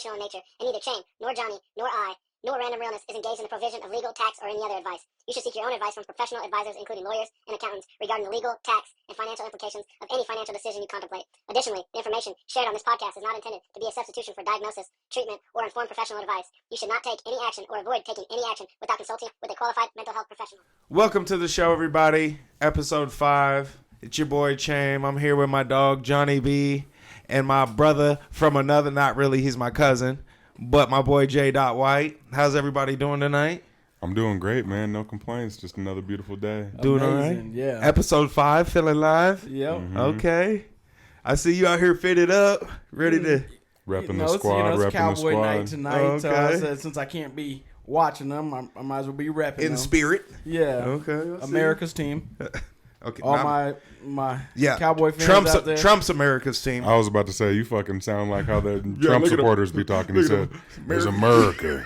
informational in nature, and neither Chain, nor Johnny, nor I, nor Random Realness is engaged in the provision of legal, tax, or any other advice. You should seek your own advice from professional advisors, including lawyers and accountants, regarding the legal, tax, and financial implications of any financial decision you contemplate. Additionally, the information shared on this podcast is not intended to be a substitution for diagnosis, treatment, or informed professional advice. You should not take any action or avoid taking any action without consulting with a qualified mental health professional. Welcome to the show, everybody. Episode 5. It's your boy, Chain. I'm here with my dog, Johnny B, and my brother from another, not really, he's my cousin, but my boy, J. White. How's everybody doing tonight? I'm doing great, man. No complaints. Just another beautiful day. Doing all right? Yeah. Episode 5, feeling live? Yep. Mm-hmm. Okay. I see you out here fitted up, ready to... Repping the squad, it's repping Cowboy the squad. night tonight, so I said since I can't be watching them, I might as well be repping them. In spirit? Yeah. Okay. America's team. Okay. All my Cowboy fans out there. Trump's America's team. I was about to say, you fucking sound like how the Yeah, Trump look at supporters be talking. He said, there's America.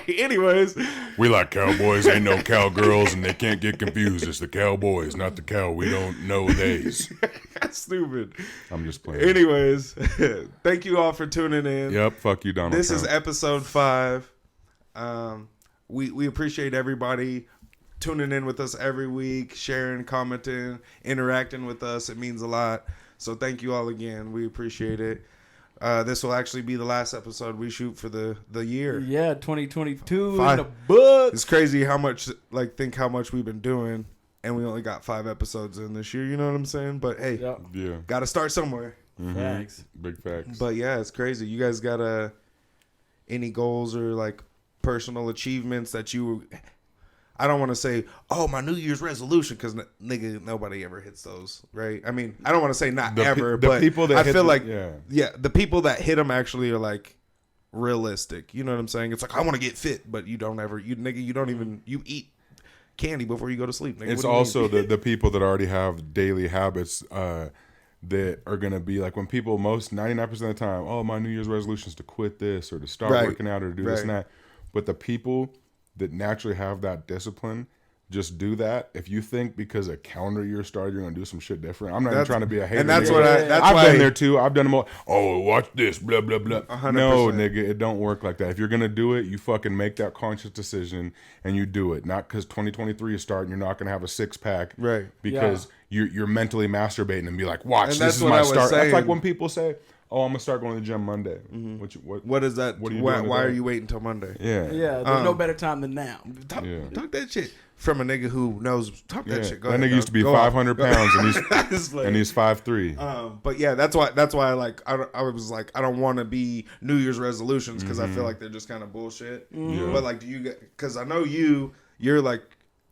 Anyways. We like cowboys, ain't no cowgirls, and they can't get confused. It's the cowboys, not the cow. We don't know theys. That's stupid. I'm just playing. Anyways, thank you all for tuning in. Yep, fuck you, Donald This Trump. is episode 5. We appreciate everybody tuning in with us every week, sharing, commenting, interacting with us. It means a lot. So thank you all again. We appreciate it. This will actually be the last episode we shoot for the year. Yeah, 2022 5. in the books. It's crazy how much, think how much we've been doing, and we only got 5 episodes in this year. You know what I'm saying? But hey, Yeah. got to start somewhere. Mm-hmm. Facts. Big facts. But yeah, it's crazy. You guys got any goals or personal achievements that you? I don't want to say, oh, my New Year's resolution, because nigga, nobody ever hits those, right? I mean, I don't want to say not ever, but people that I feel the people that hit them actually are realistic. You know what I'm saying? It's I want to get fit, but you don't ever, you don't even, you eat candy before you go to sleep. Nigga. It's also the people that already have daily habits that are going to be when people 99% of the time, oh, my New Year's resolution is to quit this or to start working out or to do this and that. But the people that naturally have that discipline just do that. If you think because a calendar year started you're gonna do some shit different, I'm not even trying to be a hater. And that's I've been there too. I've done them all. Oh, watch this, blah blah blah. 100%. No, nigga, it don't work like that. If you're gonna do it, you fucking make that conscious decision and you do it. Not because 2023 is starting, you're not gonna have a 6-pack, right? Because you're mentally masturbating and be like, watch, and this is my start. That's like when people say, oh, I'm gonna start going to the gym Monday. Mm-hmm. What is that? What are you why are you waiting until Monday? Yeah. There's no better time than now. Talk that shit from a nigga who knows. Talk that shit. Go that ahead, nigga used to be 500 pounds and he's 5'3". But yeah, that's why I was I don't want to be New Year's resolutions because I feel like they're just kind of bullshit. Yeah. But do you get? Because I know you're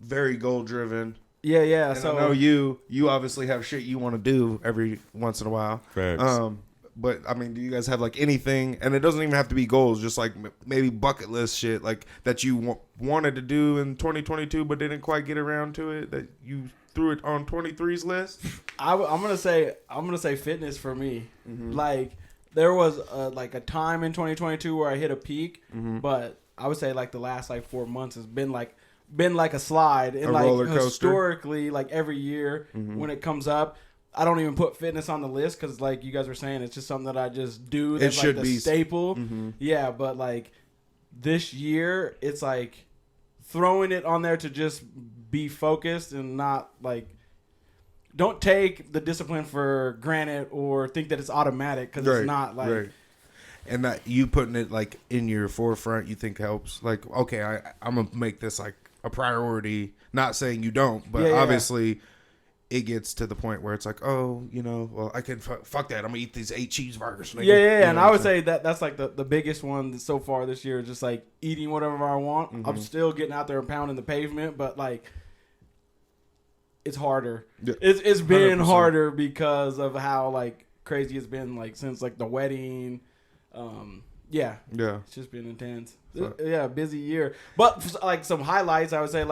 very goal driven. Yeah. And So I know you obviously have shit you want to do every once in a while. Facts. But I mean, do you guys have anything? And it doesn't even have to be goals, just maybe bucket list shit that you wanted to do in 2022 but didn't quite get around to it, that you threw it on 23's list. I'm gonna say fitness for me. Mm-hmm. There was a time in 2022 where I hit a peak, but I would say the last 4 months has been a slide, and roller coaster. Historically, every year when it comes up, I don't even put fitness on the list because, you guys were saying, it's just something that I just do. That's it should the be staple. Mm-hmm. Yeah, but this year, it's throwing it on there to just be focused and not don't take the discipline for granted or think that it's automatic because it's not right. And that you putting it in your forefront, you think helps. Okay, I'm gonna make this a priority. Not saying you don't, but obviously. It gets to the point where it's well, I can fuck that. I'm gonna eat these 8 cheeseburgers. Nigga. Yeah. And I would say that's the biggest one so far this year is just eating whatever I want. Mm-hmm. I'm still getting out there and pounding the pavement, but it's harder. Yeah. It's been 100%. Harder because of how crazy it's been since the wedding. Yeah. It's just been intense. So, busy year. But some highlights, I would say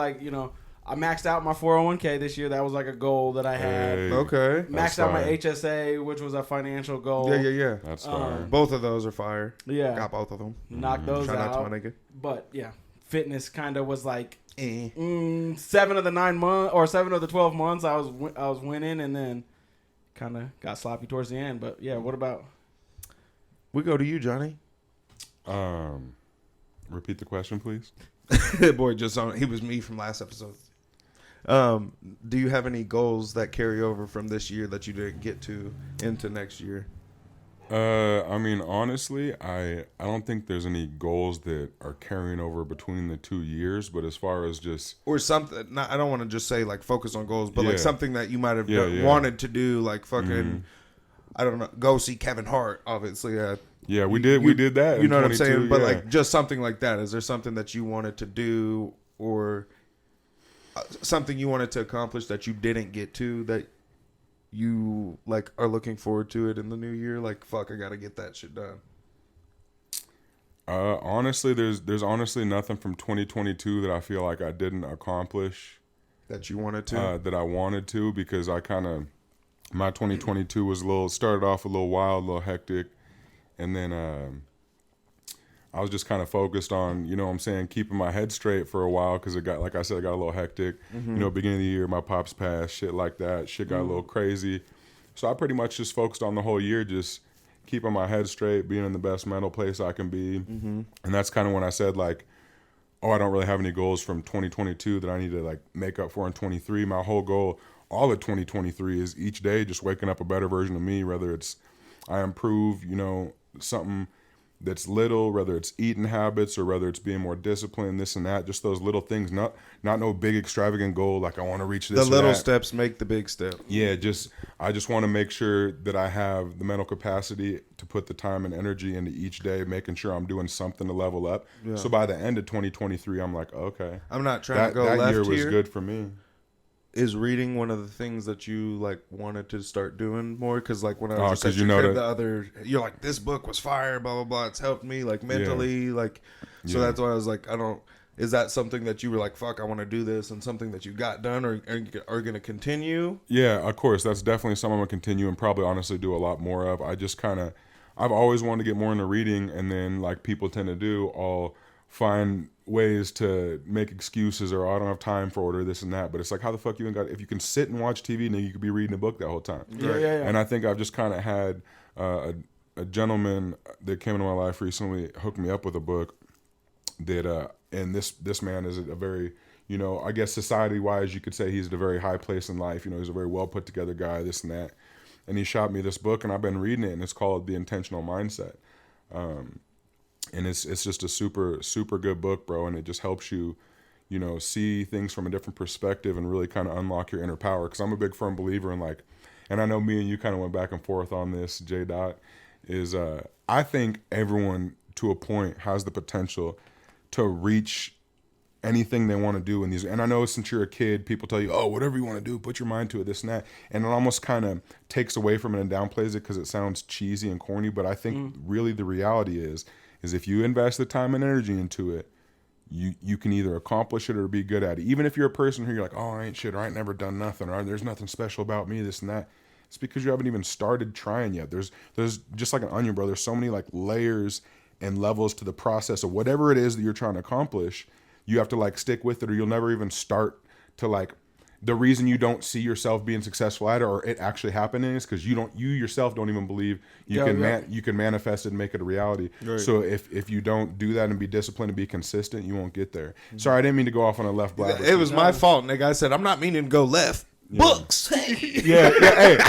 I maxed out my 401k this year. That was a goal that I had. Hey, okay. Maxed out my HSA, which was a financial goal. Yeah. That's fire. Both of those are fire. Yeah. Got both of them. Knocked those Shout out. out to my nigga. But yeah, fitness kind of was 7 of the 9 months or 7 of the 12 months I was winning, and then kind of got sloppy towards the end. But yeah, what about? We go to you, Johnny. Repeat the question, please. Boy, he was me from last episode. Do you have any goals that carry over from this year that you didn't get to into next year? I mean, honestly, I don't think there's any goals that are carrying over between the 2 years. But as far as just or something, I don't want to just say like focus on goals, but yeah. like something that you might have wanted to do, like fucking, I don't know, go see Kevin Hart. Obviously, yeah, we did that. You know what I'm saying? But like just something like that. Is there something that you wanted to do, or something you wanted to accomplish that you didn't get to, that you like are looking forward to it in the new year? Like, fuck, I gotta get that shit done. Honestly, there's honestly nothing from 2022 that I feel like I didn't accomplish that you wanted to. That I wanted to, because I kind of, my 2022 was started off a little wild, a little hectic, and then I was just kind of focused on, you know what I'm saying, keeping my head straight for a while, because it got, like I said, it got a little hectic. You know, beginning of the year, my pops passed, shit like that. Shit got a little crazy. So I pretty much just focused on the whole year, just keeping my head straight, being in the best mental place I can be. And that's kind of when I said, like, oh, I don't really have any goals from 2022 that I need to, like, make up for in 23. My whole goal, all of 2023, is each day just waking up a better version of me, whether it's I improve, you know, something that's little, whether it's eating habits or whether it's being more disciplined, this and that, just those little things, not no big extravagant goal like I want to reach this. The little steps make the big step. Yeah, I just want to make sure that I have the mental capacity to put the time and energy into each day, making sure I'm doing something to level up. Yeah. So by the end of 2023, I'm like, okay, I'm not trying to go left here. That year was good for me. Is reading one of the things that you like wanted to start doing more? Because like when I was just at your crib you're like, this book was fire, blah blah blah. It's helped me like mentally, like. So that's why I was like, is that something that you were like, fuck, I want to do this, and something that you got done or are going to continue? Yeah, of course, that's definitely something I'm gonna continue and probably honestly do a lot more of. I've always wanted to get more into reading, and then like people tend to do, I'll find ways to make excuses, or I don't have time for it, or this and that. But it's like, how the fuck you even got, if you can sit and watch TV, then you could be reading a book that whole time. Yeah. And I think I've just kind of had a gentleman that came into my life recently hooked me up with a book that and this man is a very, you know, I guess society wise you could say he's at a very high place in life. You know, he's a very well put together guy, this and that. And he shot me this book, and I've been reading it, and it's called The Intentional Mindset. And it's just a super, super good book, bro. And it just helps you, you know, see things from a different perspective and really kind of unlock your inner power. Because I'm a big firm believer in, like, and I know me and you kind of went back and forth on this, J. is I think everyone to a point has the potential to reach anything they want to do in these. And I know since you're a kid, people tell you, oh, whatever you want to do, put your mind to it, this and that. And it almost kind of takes away from it and downplays it because it sounds cheesy and corny. But I think really the reality is if you invest the time and energy into it, you can either accomplish it or be good at it. Even if you're a person who you're like, oh, I ain't shit, or I ain't never done nothing, or there's nothing special about me, this and that. It's because you haven't even started trying yet. There's just like an onion, bro. There's so many like layers and levels to the process of whatever it is that you're trying to accomplish. You have to like stick with it, or you'll never even start to like. The reason you don't see yourself being successful at it, or it actually happening, is because you yourself don't even believe you can manifest it and make it a reality. Right. So if you don't do that and be disciplined and be consistent, you won't get there. Sorry, I didn't mean to go off on a left blabber. It was my fault, nigga. I said I'm not meaning to go left. Yeah. Books. Hey.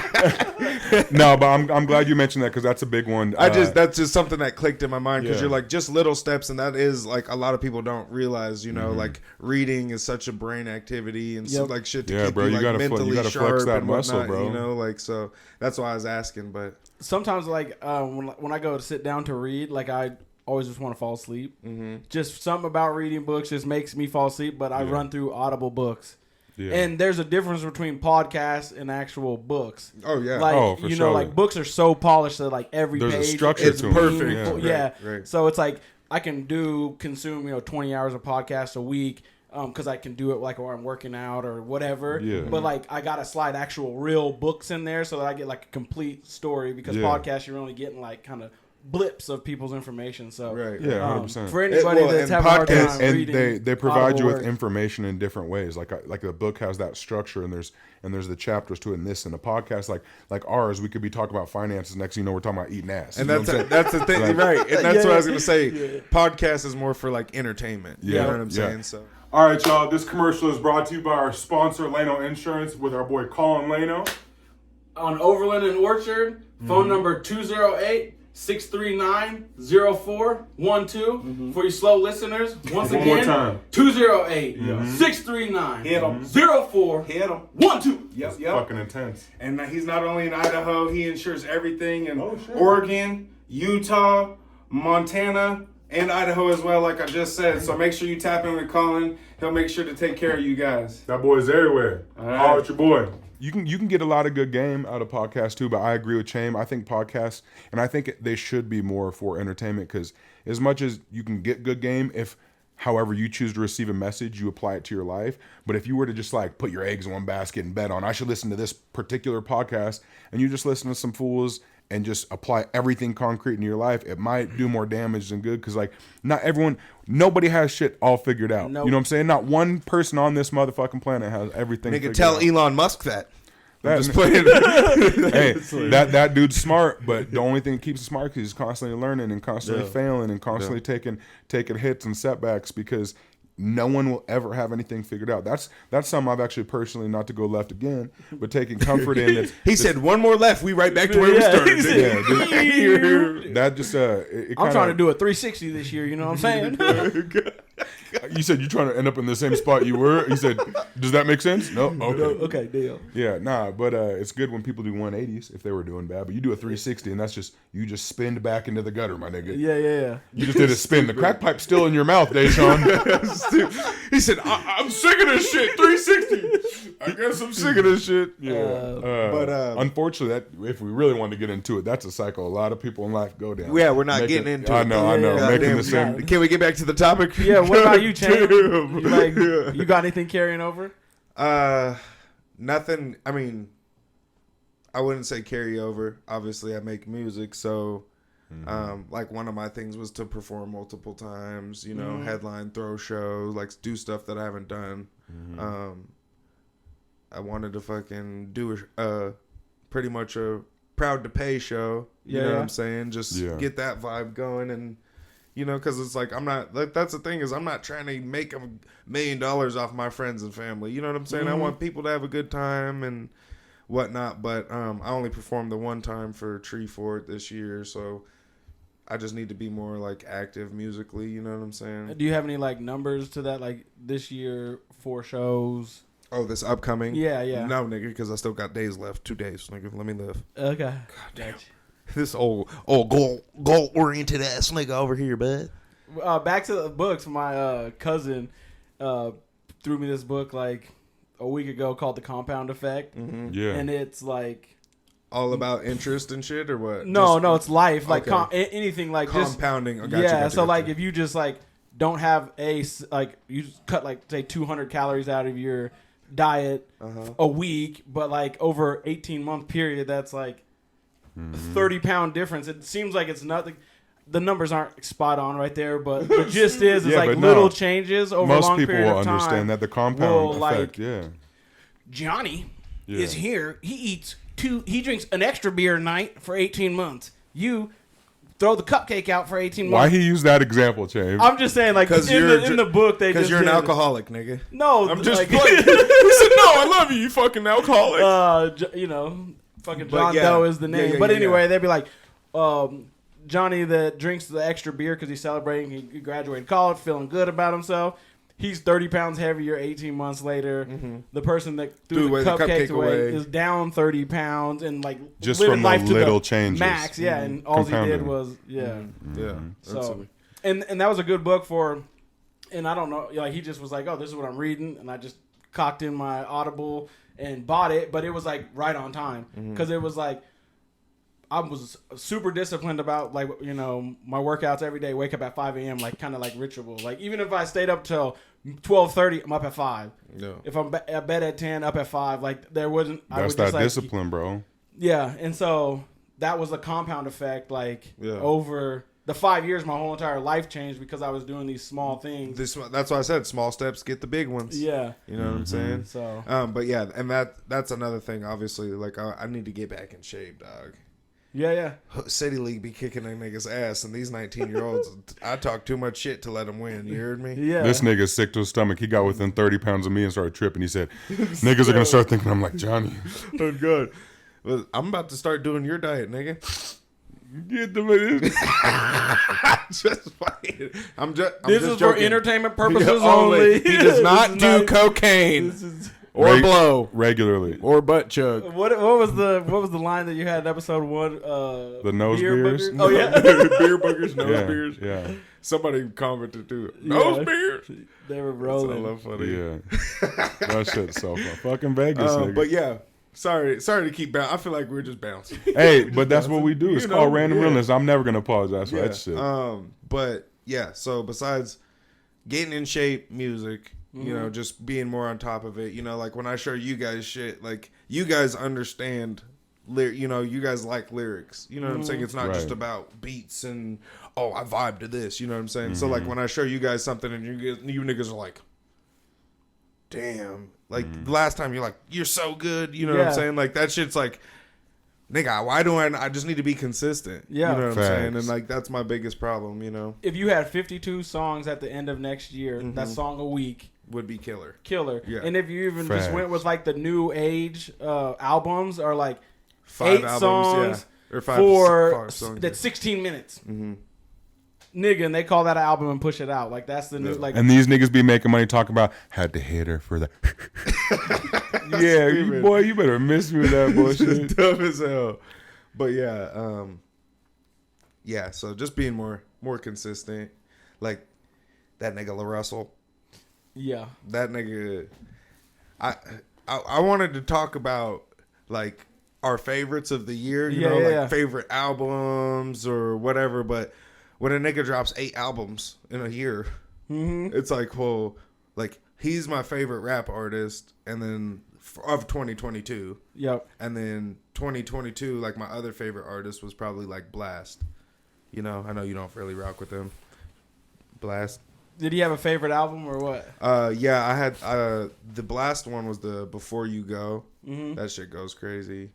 No, but I'm glad you mentioned that because that's a big one. That's just something that clicked in my mind because you're like just little steps, and that is like a lot of people don't realize. You know, like reading is such a brain activity and so, like shit to keep bro, you like gotta mentally flex sharp that and muscle, whatnot, bro. You know, like so that's why I was asking. But sometimes like when I go to sit down to read, like I always just want to fall asleep. Just something about reading books just makes me fall asleep. But I run through Audible books. Yeah. And there's a difference between podcasts and actual books. Oh yeah, like for you sure. know, like books are so polished that like every there's page a structure it's to perfect. Yeah. Right. So it's like I can consume 20 hours of podcasts a week because I can do it like while I'm working out or whatever. Yeah. But like I gotta slide actual real books in there so that I get like a complete story because podcasts you're only getting like kind of blips of people's information. So right. Yeah, 100%. For anybody that's having a hard time and reading, they provide you with work. information in different ways. Like the book has that structure, and there's the chapters to it. And this, in a podcast like ours, we could be talking about finances. Next thing you know, we're talking about eating ass. And that's the thing, right? And that's what I was gonna say. Yeah. Podcast is more for like entertainment. You know what I'm saying? So. All right, y'all. This commercial is brought to you by our sponsor, Lano Insurance, with our boy Colin Lano. On Overland and Orchard, phone number 208-639-0412. For you slow listeners, once One again, more time. 208-639-0412. Yep. Fucking intense. And he's not only in Idaho, he insures everything in Oregon, Utah, Montana, and Idaho as well, like I just said. So make sure you tap in with Colin. He'll make sure to take care of you guys. That boy's everywhere. All right. Holler at your boy. You can get a lot of good game out of podcasts too, but I agree with Chaim. I think podcasts, and I think they should be more for entertainment, because as much as you can get good game, if however you choose to receive a message, you apply it to your life. But if you were to just like put your eggs in one basket and bet on, I should listen to this particular podcast, and you just listen to some fools and just apply everything concrete in your life, it might do more damage than good. Because like nobody has shit all figured out. Nope. You know what I'm saying? Not one person on this motherfucking planet has everything. Nigga, tell out. Elon Musk that. Just playing. Hey, that dude's smart, but the only thing that keeps him smart is he's constantly learning and constantly failing and constantly taking hits and setbacks, because no one will ever have anything figured out. That's something I've actually personally, not to go left again, but taking comfort in. He said one more left, we right back to where we started. That just I'm trying to do a 360 this year. You know what I'm saying? You said you're trying to end up in the same spot you were. He said, "Does that make sense?" No. Okay. Okay, deal. Yeah, nah, but it's good when people do 180s if they were doing bad, but you do a 360 and that's just you just spinned back into the gutter, my nigga. Yeah. You just did a spin. The crack pipe's still in your mouth, Deshaun. He said, I'm sick of this shit. 360. I guess I'm sick of this shit. Yeah. But unfortunately, that if we really wanted to get into it, that's a cycle a lot of people in life go down. Yeah, we're not getting into it. I know. Making the same. Can we get back to the topic? Yeah, what about you, Chaim? You got anything carrying over? Nothing. I mean, I wouldn't say carry over. Obviously, I make music, so like one of my things was to perform multiple times. You know, headline, throw shows, like do stuff that I haven't done. I wanted to fucking do pretty much a proud to pay show. You know what I'm saying? Just get that vibe going. And you know, because it's like, I'm not, like, that's the thing, is I'm not trying to make $1 million off my friends and family. You know what I'm saying? I want people to have a good time and whatnot. But I only performed the one time for Tree Fort this year, so I just need to be more like active musically. You know what I'm saying? Do you have any like numbers to that? Like this year, 4 shows. Oh, this upcoming? Yeah. No, nigga, because I still got days left. 2 days, nigga. Let me live. Okay. God damn. This old goal oriented ass nigga over here, bud. Back to the books. My cousin threw me this book like a week ago called The Compound Effect. Yeah. And it's like all about interest and shit, or what? No, it's life. Like okay. anything like compounding. Just, Gotcha. So like if you just like don't have like you just cut like say 200 calories out of your diet a week, but like over 18-month period, that's like 30-pound difference. It seems like it's nothing. The numbers aren't spot on right there, but the gist is like little changes over a long period of time. Most people will understand that the compound effect. Johnny is here. He drinks an extra beer a night for 18 months. You throw the cupcake out for 18 months. Why he used that example, James? I'm just saying, like, in the book, they just... Because you're an alcoholic, nigga. No. I'm just like... He said, no, I love you, you fucking alcoholic. You know, fucking John Doe is the name. But anyway, they'd be like, Johnny that drinks the extra beer because he's celebrating, he graduated college, feeling good about himself. He's 30 pounds heavier 18 months later. The person that threw the cupcakes away is down 30 pounds and like just from the little changes. Max, and all he did was So and that was a good book for, and I don't know, like he just was like, oh, this is what I'm reading, and I just cocked in my Audible and bought it, but it was like right on time because it was like I was super disciplined about, like, you know, my workouts every day. Wake up at 5 a.m. like kind of like ritual. Like even if I stayed up till 12:30, I'm up at 5. Yeah. If I'm at bed at 10, up at 5. Like there wasn't. That's that discipline, bro. Yeah, and so that was a compound effect. Like over the 5 years, my whole entire life changed because I was doing these small things. That's why I said small steps get the big ones. Yeah, you know what I'm saying. So, but yeah, and that's another thing. Obviously, like I need to get back in shape, dog. Yeah. City League be kicking that nigga's ass, and these 19-year-olds, I talk too much shit to let them win. You heard me? Yeah. This nigga's sick to his stomach. He got within 30 pounds of me and started tripping. He said, niggas are going to start thinking I'm like Johnny. Oh, God. Well, I'm about to start doing your diet, nigga. Get the Just playing. This is for entertainment purposes only. He does not do cocaine. Or blow regularly, or butt chug. What was the line that you had in episode 1? The nose beers. Oh yeah, beer buggers, nose beers. Yeah, somebody commented too. Nose beers. They were rolling. That's funny. Yeah, that shit's so fun. Fucking Vegas. But yeah, sorry to keep bouncing. I feel like we're just bouncing. Hey, but that's what we do. It's called Random Realness. I'm never gonna apologize for that shit. But yeah. So besides getting in shape, music. You know, just being more on top of it. You know, like when I show you guys shit, like you guys understand, you know, you guys like lyrics. You know what I'm saying? It's not just about beats and, I vibe to this. You know what I'm saying? So like when I show you guys something and you niggas are like, damn. Like the last time you're like, you're so good. You know what I'm saying? Like that shit's like, nigga, why do I just need to be consistent? Yeah. You know what I'm saying? And like that's my biggest problem, you know. If you had 52 songs at the end of next year, that song a week would be killer. Yeah. And if you even just went with like the new age albums or like 5 8 albums, songs or five songs, that's 16 minutes. Nigga, and they call that an album and push it out. Like that's the new like. And these niggas be making money talking about had to hit her for the. Yeah, boy, you better miss me with that bullshit. It's dumb as hell. But yeah, so just being more consistent, like that nigga LaRussell. Yeah, that nigga. I wanted to talk about like our favorites of the year, you know, like favorite albums or whatever. But when a nigga drops 8 albums in a year, it's like, well, like he's my favorite rap artist, and then of 2022. Yep. And then 2022, like my other favorite artist was probably like Blast. You know, I know you don't really rock with him. Blast. Did he have a favorite album or what? Yeah, I had the Blast one was the Before You Go. That shit goes crazy.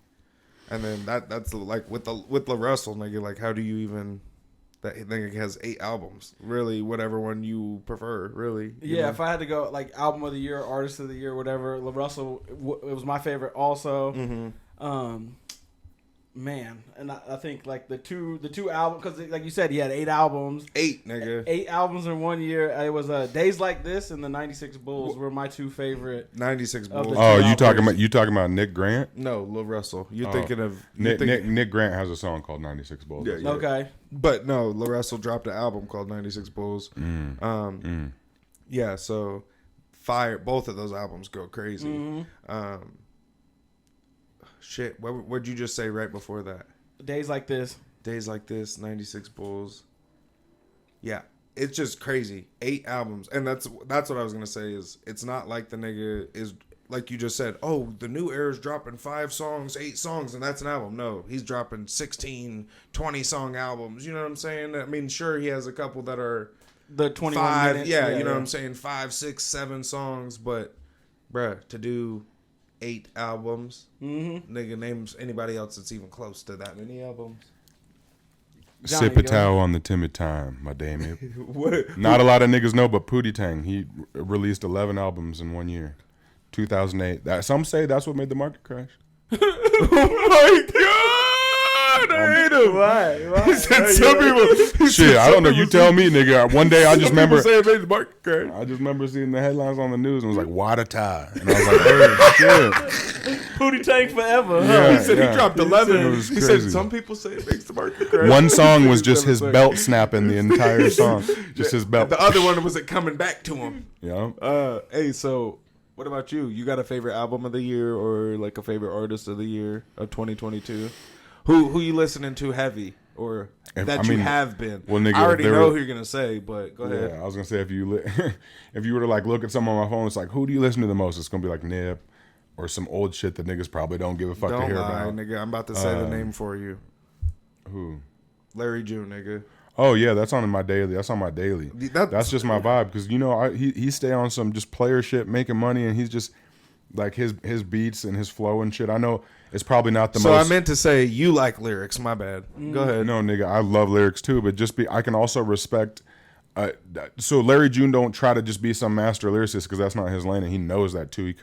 And then that's like with LaRussell, nigga, like how do you even that nigga has 8 albums. Really, whatever one you prefer, really. Yeah, know? if I had to go like album of the year, artist of the year, whatever, LaRussell it was my favorite also. Man, and I think like the two albums, because like you said, he had 8 albums. 8, nigga. 8 albums in 1 year. It was Days Like This and the 96 Bulls were my 2 favorite. 96 Bulls. Oh, you talking about Nick Grant? No, Lil Russell. You're thinking of Nick Grant has a song called 96 Bulls. Yeah. Okay. But no, Lil Russell dropped an album called 96 Bulls. Yeah, so fire. Both of those albums go crazy. Shit, what'd you just say right before that? Days Like This. Days Like This, 96 Bulls. Yeah, it's just crazy. 8 albums. And that's what I was going to say is it's not like the nigga is, like you just said, oh, the new era's dropping 5 songs, 8 songs, and that's an album. No, he's dropping 16, 20-song albums. You know what I'm saying? I mean, sure, he has a couple that are the 21 5, minutes. Yeah, you know what I'm saying? 5, 6, 7 songs. But, bruh, to do 8 albums. Nigga, names anybody else that's even close to that many albums. Johnny, Sip a towel on the timid time, my damn. What? Not a lot of niggas know, but Pootie Tang, he released 11 albums in 1 year. 2008. Some say that's what made the market crash. Oh my god! I hate him. Why? He said some people. Shit, I don't know. You tell me, nigga. One day I just remember. Say it made the market crash. I just remember seeing the headlines on the news and was like, "What a tie!" And I was like, "Oh shit!" Pootie Tang forever. Huh? Yeah, He said he dropped 11. It was He said crazy. some people say it makes the market crash. One song was just his belt snapping the entire song. Just his belt. The other one was it coming back to him. Yeah. Hey, so what about you? You got a favorite album of the year or like a favorite artist of the year of 2022? Who you listening to heavy or you have been? Well, nigga, I already know who you're gonna say, but go ahead. Yeah, I was gonna say if you if you were to like look at someone on my phone, it's like who do you listen to the most? It's gonna be like Nip or some old shit that niggas probably don't give a fuck to Don't hear lie, about. nigga. I'm about to say the name for you. Who? Larry June, nigga. Oh yeah, that's on my daily. That's on my daily. That's just my vibe because he stay on some just player shit, making money, and he's just like his beats and his flow and shit. I know it's probably not the most. So I meant to say you like lyrics. My bad. Go ahead. No, nigga, I love lyrics too, but I can also respect. So Larry June don't try to just be some master lyricist because that's not his lane, and he knows that too.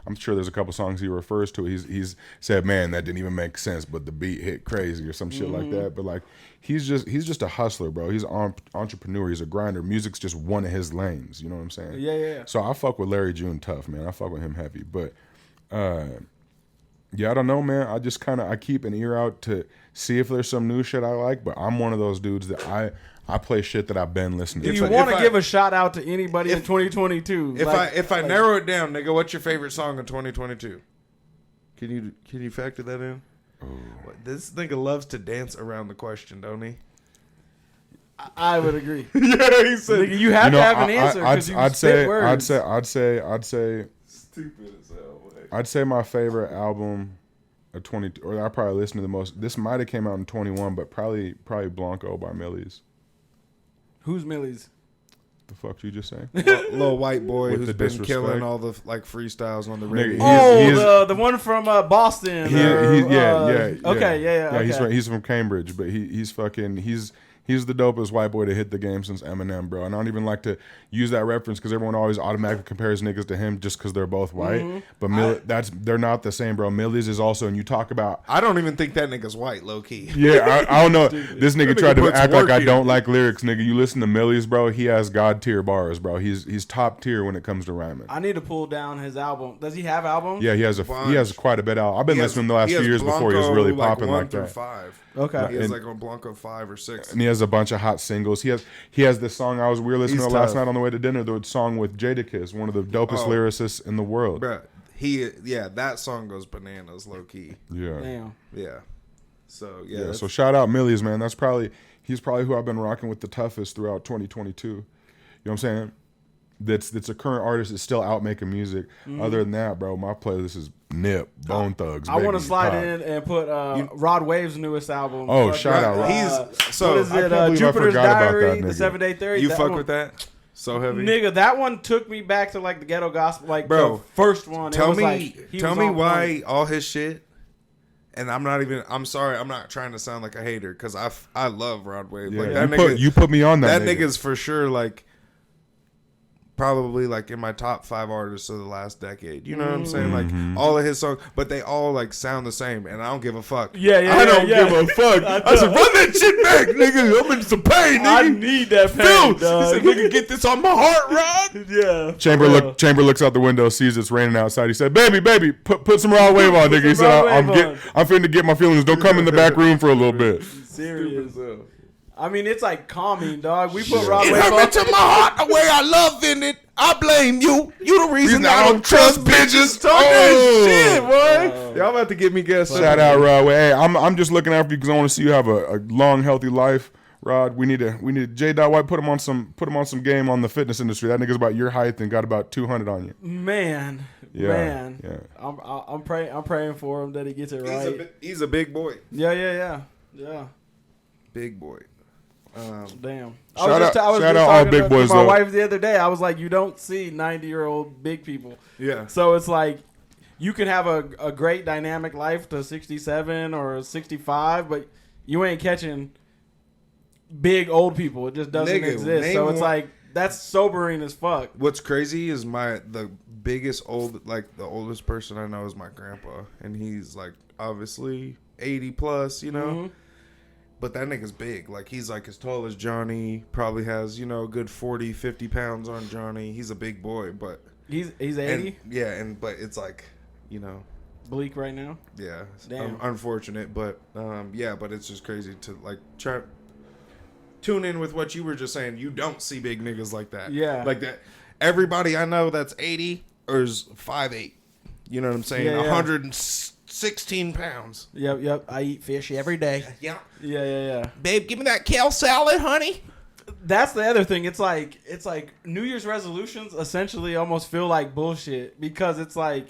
I'm sure there's a couple songs he refers to. He's said, man, that didn't even make sense, but the beat hit crazy or some shit like that. But like he's just a hustler, bro. He's an entrepreneur. He's a grinder. Music's just one of his lanes. You know what I'm saying? Yeah. So I fuck with Larry June tough, man. I fuck with him heavy, but yeah, I don't know, man. I keep an ear out to see if there's some new shit I like, but I'm one of those dudes that I play shit that I've been listening to. Do you want to give a shout out to anybody in 2022? If I narrow it down, nigga, what's your favorite song in 2022? Can you factor that in? Oh. This nigga loves to dance around the question, don't he? I would agree. Yeah, he said. Nigga, you have to have an answer. I'd say. Stupid as hell. I'd say my favorite album of 20, or I probably listened to the most. This might have came out in 21, but probably Blanco by Millie's. Who's Millie's? The fuck you just say? Little white boy With who's the been disrespect. killing all the like freestyles on the radio. The one from Boston. Yeah. Okay. He's from Cambridge, but he's the dopest white boy to hit the game since Eminem, bro. And I don't even like to use that reference because everyone always automatically compares niggas to him just because they're both white. But they're not the same, bro. Millie's is also, and you talk about. I don't even think that nigga's white, low key. Yeah, I don't know. This nigga tried to act like I in. don't like lyrics, nigga. You listen to Millie's, bro. He has god tier bars, bro. He's top tier when it comes to rhyming. I need to pull down his album. Does he have albums? Yeah, he has quite a bit out. I've been listening to him the last few years before he was really popping like that. 5. Okay. He has like on Blanco 5 or 6. And he has a bunch of hot singles. He has this song we were listening to last night on the way to dinner, the song with Jadakiss, one of the dopest lyricists in the world. Bruh, that song goes bananas, low key. Yeah. Damn. Yeah. So yeah. So shout out Millie's, man. He's probably who I've been rocking with the toughest throughout 2022. You know what I'm saying? That's a current artist that's still out making music. Other than that, bro, my playlist is Nip, Bone Thugs. I want to slide in and put Rod Wave's newest album. Oh, shout out! What is it? Jupiter's Diary, The 7 Day Theory. You fuck with that? So heavy, nigga. That one took me back to like the ghetto gospel, like bro. The first one. Tell me why all his shit. And I'm sorry, I'm not trying to sound like a hater because I love Rod Wave. Yeah, like you put me on that. That nigga's for sure like. Probably like in my top 5 artists of the last decade. You know what I'm saying? Like all of his songs, but they all like sound the same, and I don't give a fuck. I don't give a fuck. I said, run that shit back, nigga. I'm in some pain, nigga. I need that pain. He said, nigga, get this on my heart, Rod. Yeah. Chamber looks out the window, sees it's raining outside. He said, "Baby, put some Rod Wave on, nigga." He said, "I'm finna get my feelings. Don't come in the back room for a little bit." Serious. I mean, it's like calming, dog. We put Rod Wave on. It hurt to my heart the way I love in it. I blame you. You the reason I don't trust bitches. Talk that shit, boy. Y'all about to get me guessed. Shout out, Rod. Hey, I'm just looking after you because I want to see you have a long, healthy life, Rod. We need J. White put him on some game on the fitness industry. That nigga's about your height and got about 200 on you. Man. Yeah. I'm praying for him that he gets it right. He's a big boy. Yeah. Big boy. Damn. Shout out all big boys. My wife the other day, I was like, you don't see 90-year-old big people. Yeah. So it's like you can have a great dynamic life to 67 or 65, but you ain't catching big old people. It just doesn't exist. So it's like that's sobering as fuck. What's crazy is the oldest person I know is my grandpa, and he's like obviously 80 plus, you know. Mm-hmm. But that nigga's big. Like, he's like as tall as Johnny. Probably has, a good 40, 50 pounds on Johnny. He's a big boy, but... He's 80? But it's like, bleak right now? Yeah. Damn. Unfortunate, but, but it's just crazy to, like, try... Tune in with what you were just saying. You don't see big niggas like that. Yeah. Like that. Everybody I know that's 80 is 5'8". You know what I'm saying? 116 pounds. Yep. I eat fish every day. Yeah. Yeah. Babe, give me that kale salad, honey. That's the other thing. It's like New Year's resolutions essentially almost feel like bullshit because it's like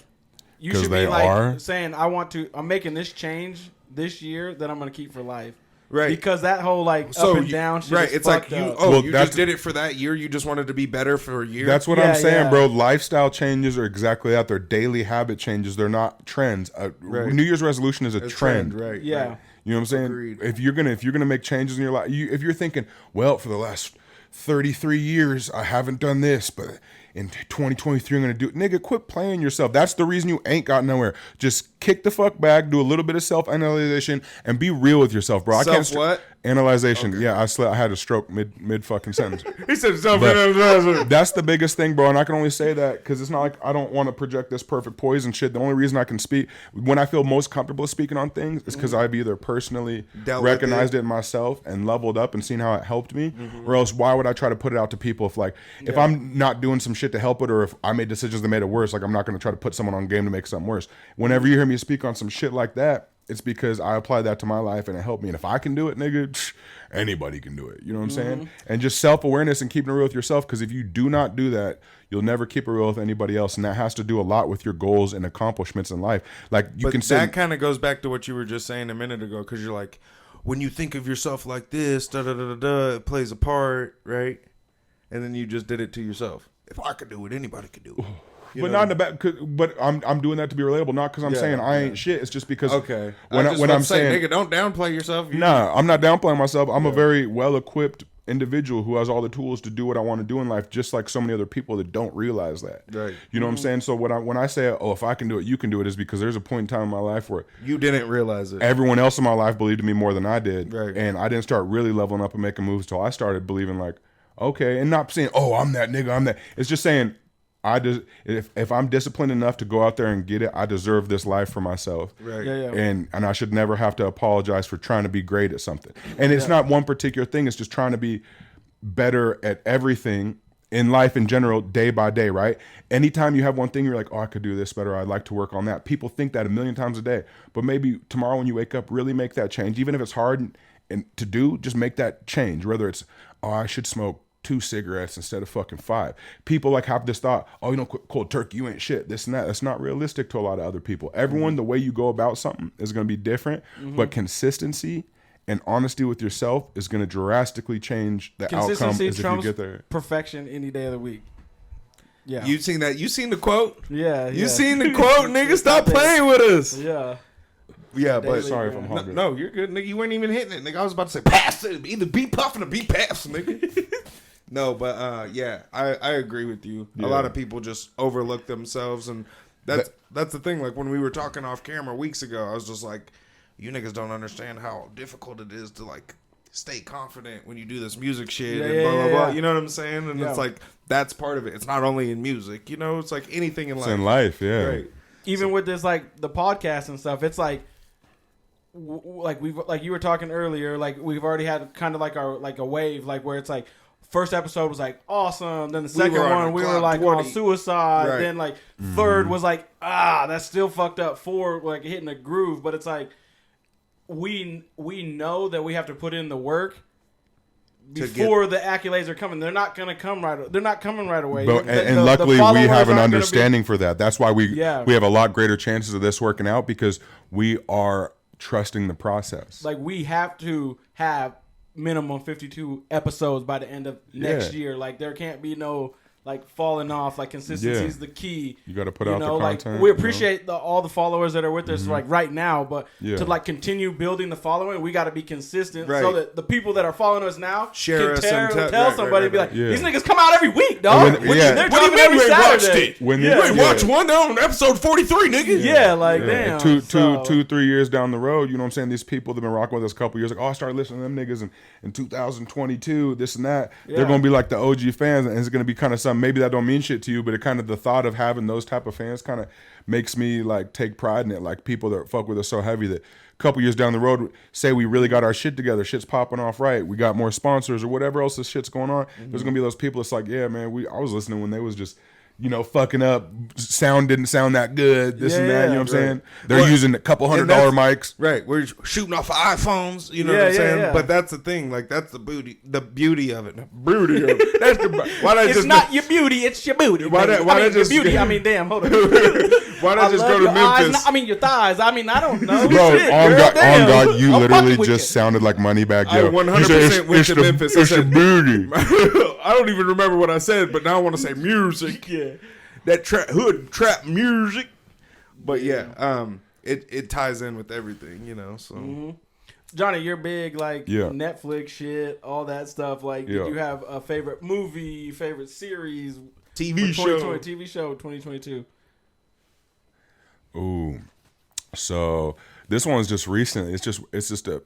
you should be like saying I'm making this change this year that I'm gonna keep for life. Right. Because that whole like up and down shit right. is It's like fucked you. up. Oh, Well, you just did it for that year. You just wanted to be better for a year. That's what Yeah, I'm saying, yeah. bro. Lifestyle changes are exactly that. They're daily habit changes. They're not trends. New Year's resolution is a trend. Right. Yeah. Right. You know what I'm saying? Agreed. If you're gonna make changes in your life, if you're thinking, well, for the last 33 years, I haven't done this, but in 2023, I'm gonna do it. Nigga, quit playing yourself. That's the reason you ain't got nowhere. Just kick the fuck back, do a little bit of self-analyzation, and be real with yourself, bro. What? Analyzation. Okay. Yeah, I had a stroke mid fucking sentence. He said self-analyzation. That's the biggest thing, bro. And I can only say that because it's not like I don't want to project this perfect poison shit. The only reason I can speak when I feel most comfortable speaking on things is because I've either personally recognized it myself and leveled up and seen how it helped me, or else why would I try to put it out to people if I'm not doing some shit to help it, or if I made decisions that made it worse, like I'm not going to try to put someone on game to make something worse. Whenever you hear me speak on some shit like that, it's because I applied that to my life and it helped me. And if I can do it, nigga, anybody can do it. You know what I'm saying? And just self-awareness and keeping it real with yourself, because if you do not do that, you'll never keep it real with anybody else. And that has to do a lot with your goals and accomplishments in life. Like you can say that kind of goes back to what you were just saying a minute ago, because you're like, when you think of yourself like this, it plays a part, right? And then you just did it to yourself. If I could do it, anybody could do it. But not in the back. But I'm doing that to be relatable, not because I'm saying I ain't shit. It's just because when I'm saying, nigga, don't downplay yourself. Nah, I'm not downplaying myself. I'm a very well equipped individual who has all the tools to do what I want to do in life, just like so many other people that don't realize that. Right. You know what I'm saying? So when I say, oh, if I can do it, you can do it, is because there's a point in time in my life where you didn't realize it. Everyone else in my life believed in me more than I did, right. And I didn't start really leveling up and making moves until I started believing like, okay, and not saying, oh, I'm that nigga, I'm that. It's just saying, if I'm disciplined enough to go out there and get it, I deserve this life for myself. Right. Yeah. And I should never have to apologize for trying to be great at something. And it's not one particular thing. It's just trying to be better at everything in life in general, day by day, right? Anytime you have one thing, you're like, oh, I could do this better. I'd like to work on that. People think that a million times a day. But maybe tomorrow when you wake up, really make that change. Even if it's hard and to do, just make that change. Whether it's, oh, I should smoke 2 cigarettes instead of fucking 5. People like have this thought, oh, you know, cold turkey, you ain't shit, this and that. That's not realistic to a lot of other people. Everyone, the way you go about something is going to be different, but consistency and honesty with yourself is going to drastically change the outcome as if you get there. Perfection any day of the week. Yeah. You seen that? You seen the quote? Yeah. You seen the quote, nigga? Stop playing with us. Yeah. Yeah, but sorry if I'm hungry. No, you're good, nigga. You weren't even hitting it, nigga. I was about to say pass it. Either be puffing or be pass, nigga. No, but yeah, I agree with you. Yeah. A lot of people just overlook themselves, and that's the thing. Like when we were talking off camera weeks ago, I was just like, you niggas don't understand how difficult it is to like stay confident when you do this music shit and blah blah blah. You know what I'm saying? And it's like that's part of it. It's not only in music, you know. It's like anything in life. It's in life, yeah. Right. Even with this, like the podcast and stuff, it's like. Like you were talking earlier, like we've already had kind of like our like a wave, like where it's like first episode was like awesome, then the second one we were like 20. On suicide, right. Then like third was like that's still fucked up, 4 like hitting a groove, but it's like we know that we have to put in the work before the accolades are coming. They're not gonna come right. They're not coming right away. But, and luckily we have an understanding for that. That's why we have a lot greater chances of this working out because we are trusting the process. Like we have to have minimum 52 episodes by the end of next year. Like there can't be no like falling off. Like consistency is the key. You got to put out the content. Like, we appreciate all the followers that are with us like right now, but to like continue building the following, we got to be consistent so that the people that are following us now share can us tell somebody be like, these niggas come out every week, dog. They're dropping every Saturday. When you ain't watch one on episode 43, nigga. Yeah, like damn. 2-3 years down the road, you know what I'm saying? These people that have been rocking with us a couple years, like, oh, I started listening to them niggas in 2022, this and that. They're gonna be like the OG fans, and it's gonna be kind of something. Maybe that don't mean shit to you, but it kind of the thought of having those type of fans kind of makes me like take pride in it. Like people that fuck with us so heavy that a couple years down the road say we really got our shit together, shit's popping off right, we got more sponsors or whatever else this shit's going on. There's gonna be those people that's like, yeah, man, I was listening when they was just fucking up. Sound didn't sound that good. This and that. You know what I'm saying? They're using a couple $100 mics. Right. We're shooting off iPhones. You know what I'm saying? But that's the thing. Like that's the beauty of it. That's it's not your beauty. It's your booty. Why just your beauty? I mean, damn. Hold on. Why not just go to Memphis? Your thighs. I don't know. Bro, on God, you literally just sounded like Moneybag Yo. I 100% went to Memphis. It's your booty. I don't even remember what I said, but now I want to say music. Yeah. That hood trap music. But yeah, it ties in with everything, so. Mm-hmm. Johnny, you're big Netflix shit, all that stuff. Like, did you have a favorite movie, favorite series, TV show 2022? Ooh, so this one's just recent. It's just the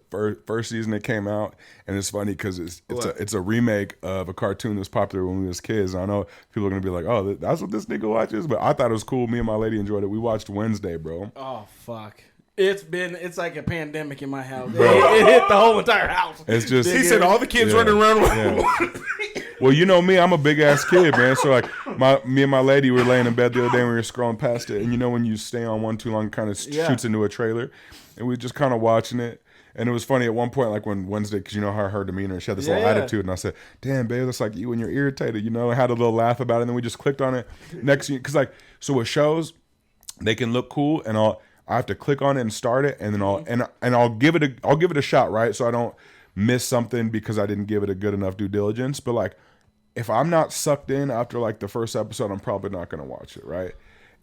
first season that came out, and it's funny because it's a remake of a cartoon that's popular when we was kids. And I know people are gonna be like, "Oh, that's what this nigga watches," but I thought it was cool. Me and my lady enjoyed it. We watched Wednesday, bro. Oh fuck. It's like a pandemic in my house. It hit the whole entire house. It's just he said all the kids running around. Well, you know me, I'm a big ass kid, man. So like me and my lady were laying in bed the other day and we were scrolling past it, and when you stay on one too long, it kind of shoots into a trailer, and we were just kind of watching it. And it was funny at one point, like when Wednesday, because you know how her demeanor, she had this little attitude, and I said, "Damn, babe, that's like you when you're irritated," I had a little laugh about it, and then we just clicked on it. Next, because so with shows, they can look cool, and I have to click on it and start it, and then I'll give it a shot, right? So I don't miss something because I didn't give it a good enough due diligence. But like, if I'm not sucked in after like the first episode, I'm probably not gonna watch it, right?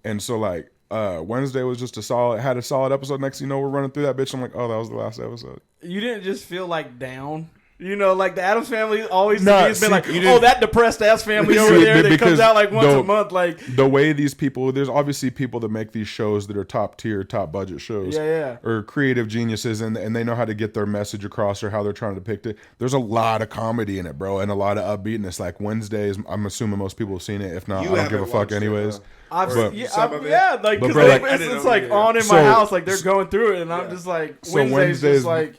And so like Wednesday was just had a solid episode. Next thing you know, we're running through that bitch. I'm like, oh, that was the last episode. You didn't just feel like down? Like the Addams Family always has been like, oh, that depressed ass family over there that comes out like once a month. Like the way these people, there's obviously people that make these shows that are top tier, top budget shows, or creative geniuses, and they know how to get their message across or how they're trying to depict it. There's a lot of comedy in it, bro, and a lot of upbeatness. Like Wednesdays, I'm assuming most people have seen it. If not, I don't give a fuck anyways. It's like on in my house, like they're going through it, and I'm just like, Wednesday's just like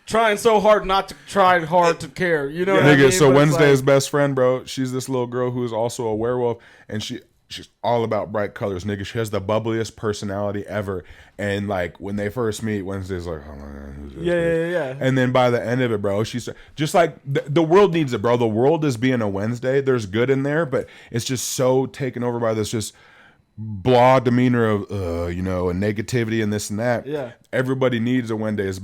trying so hard not to try hard to care, what I mean? So Wednesday's best friend, bro, she's this little girl who is also a werewolf, and she's all about bright colors, nigga. She has the bubbliest personality ever, and like when they first meet, Wednesday's like, oh my god, who's this? Yeah. And then by the end of it, bro, she's just like the world needs it, bro. The world is being a Wednesday. There's good in there, but it's just so taken over by this just blah demeanor of and negativity and this and that. Yeah, everybody needs a Wednesday's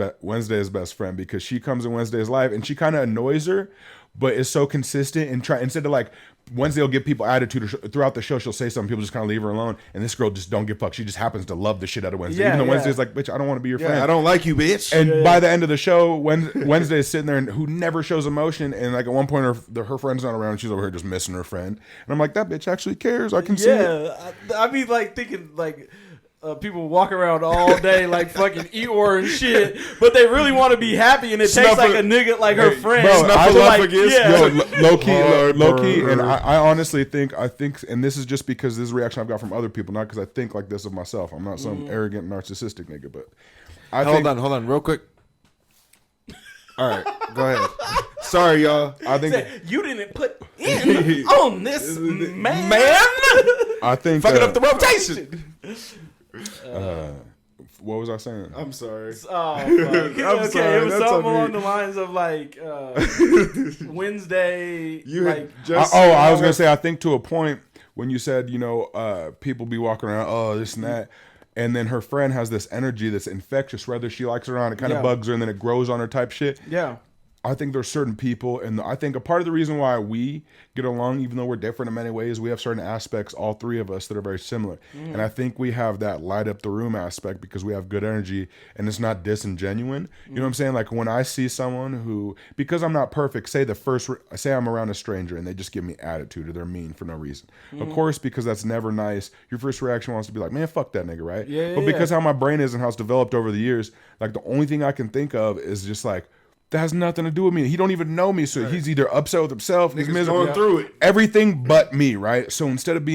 best friend, because she comes in Wednesday's life and she kind of annoys her, but is so consistent and instead of like Wednesday will give people attitude throughout the show. She'll say something, people just kind of leave her alone, and this girl just don't give a fuck. She just happens to love the shit out of Wednesday, even though Wednesday's like, bitch, I don't want to be your friend. I don't like you, bitch. And by the end of the show, Wednesday is sitting there and who never shows emotion, and like at one point her friend's not around, and she's over here just missing her friend, and I'm like, that bitch actually cares. I can see it. I mean, like thinking like people walk around all day like fucking Eeyore and shit, but they really want to be happy, and it takes like a nigga like her friend. Low key, and I honestly think, and this is just because this is a reaction I've got from other people, not because I think like this of myself. I'm not some arrogant narcissistic nigga, but hold on, real quick. All right, go ahead. Sorry, y'all. I think you didn't put in on this man. I think fucking up the rotation. What was I saying? I'm sorry. Okay, it was something along the lines of like Wednesday. I was gonna say, I think to a point when you said, people be walking around, this and that, and then her friend has this energy that's infectious, whether she likes it or not. It kind of bugs her, and then it grows on her type shit. Yeah. I think there's certain people, and I think a part of the reason why we get along, even though we're different in many ways, we have certain aspects, all three of us, that are very similar. And I think we have that light up the room aspect because we have good energy, and it's not disingenuine. You know what I'm saying? Like when I see someone who, because I'm not perfect, say I'm around a stranger and they just give me attitude or they're mean for no reason. Of course, because that's never nice. Your first reaction wants to be like, man, fuck that nigga, right? But because how my brain is and how it's developed over the years, like the only thing I can think of is just like, that has nothing to do with me. He don't even know me, so he's either upset with himself, he's miserable, going through it, everything but me, right? So instead of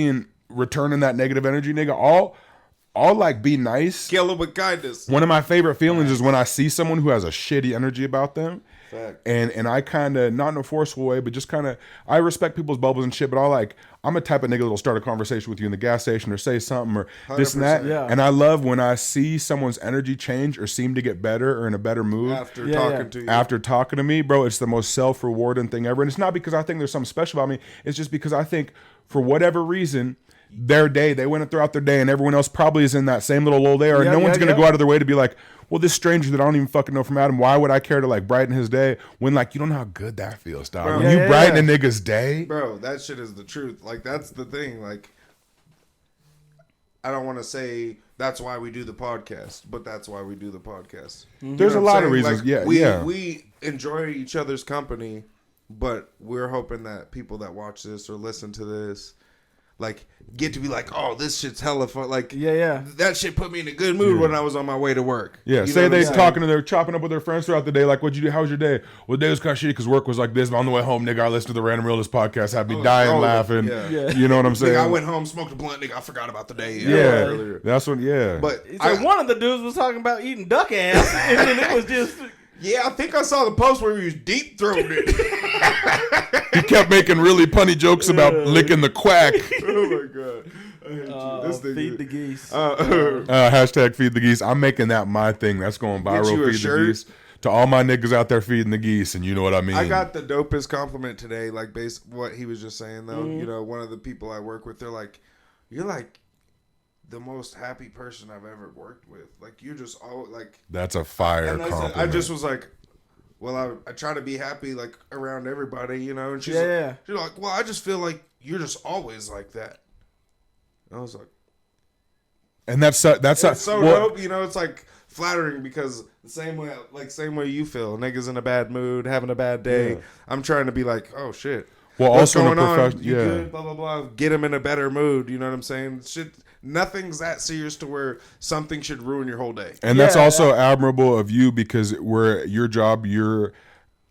returning that negative energy, nigga, I'll like be nice. Kill them with kindness. One of my favorite feelings is when I see someone who has a shitty energy about them. Fact. And I kind of, not in a forceful way, but just kind of, I respect people's bubbles and shit, but I'm a type of nigga that'll start a conversation with you in the gas station or say something or this and that. Yeah. And I love when I see someone's energy change or seem to get better or in a better mood. After talking to you. After talking to me, bro, it's the most self-rewarding thing ever. And it's not because I think there's something special about me. It's just because I think for whatever reason, their day, they went throughout their day and everyone else probably is in that same little lull there. And no one's going to go out of their way to be like, well, this stranger that I don't even fucking know from Adam, why would I care to like brighten his day when like you don't know how good that feels, dog. Bro, when you brighten a nigga's day. Bro, that shit is the truth. Like that's the thing. Like I don't want to say that's why we do the podcast, but that's why we do the podcast. Mm-hmm. There's a lot of reasons. Like, we enjoy each other's company, but we're hoping that people that watch this or listen to this like get to be like, oh, this shit's hella fun. Like, that shit put me in a good mood when I was on my way to work. Yeah, say they talking to their chopping up with their friends throughout the day. Like, what'd you do? How was your day? Well, the day was kind of shitty because work was like this. But on the way home, nigga, I listened to the Random Realness podcast. Had me dying laughing. Yeah. You know what I'm saying? Nigga, I went home, smoked a blunt. Nigga, I forgot about the day. Yeah, that's what. Yeah, but one of the dudes was talking about eating duck ass, and then it was just. Yeah, I think I saw the post where he was deep throating it. He kept making really punny jokes about licking the quack. Oh my god. I hate you. This thing feed the geese. Hashtag feed the geese. I'm making that my thing. That's going viral. Feed the geese. To all my niggas out there feeding the geese, and you know what I mean. I got the dopest compliment today, like based what he was just saying though. You know, one of the people I work with, they're like, you're like the most happy person I've ever worked with. Like you just all like. That's a fire compliment. I just was like, well, I try to be happy like around everybody, you know. And she's like, well, I just feel like you're just always like that. And I was like, and that's so dope, you know. It's like flattering because the same way you feel, niggas in a bad mood, having a bad day. I'm trying to be like, oh shit. Well, what's also going on? You good? Blah blah blah. Get him in a better mood. You know what I'm saying? Shit, nothing's that serious to where something should ruin your whole day. And that's also admirable of you because your job, you're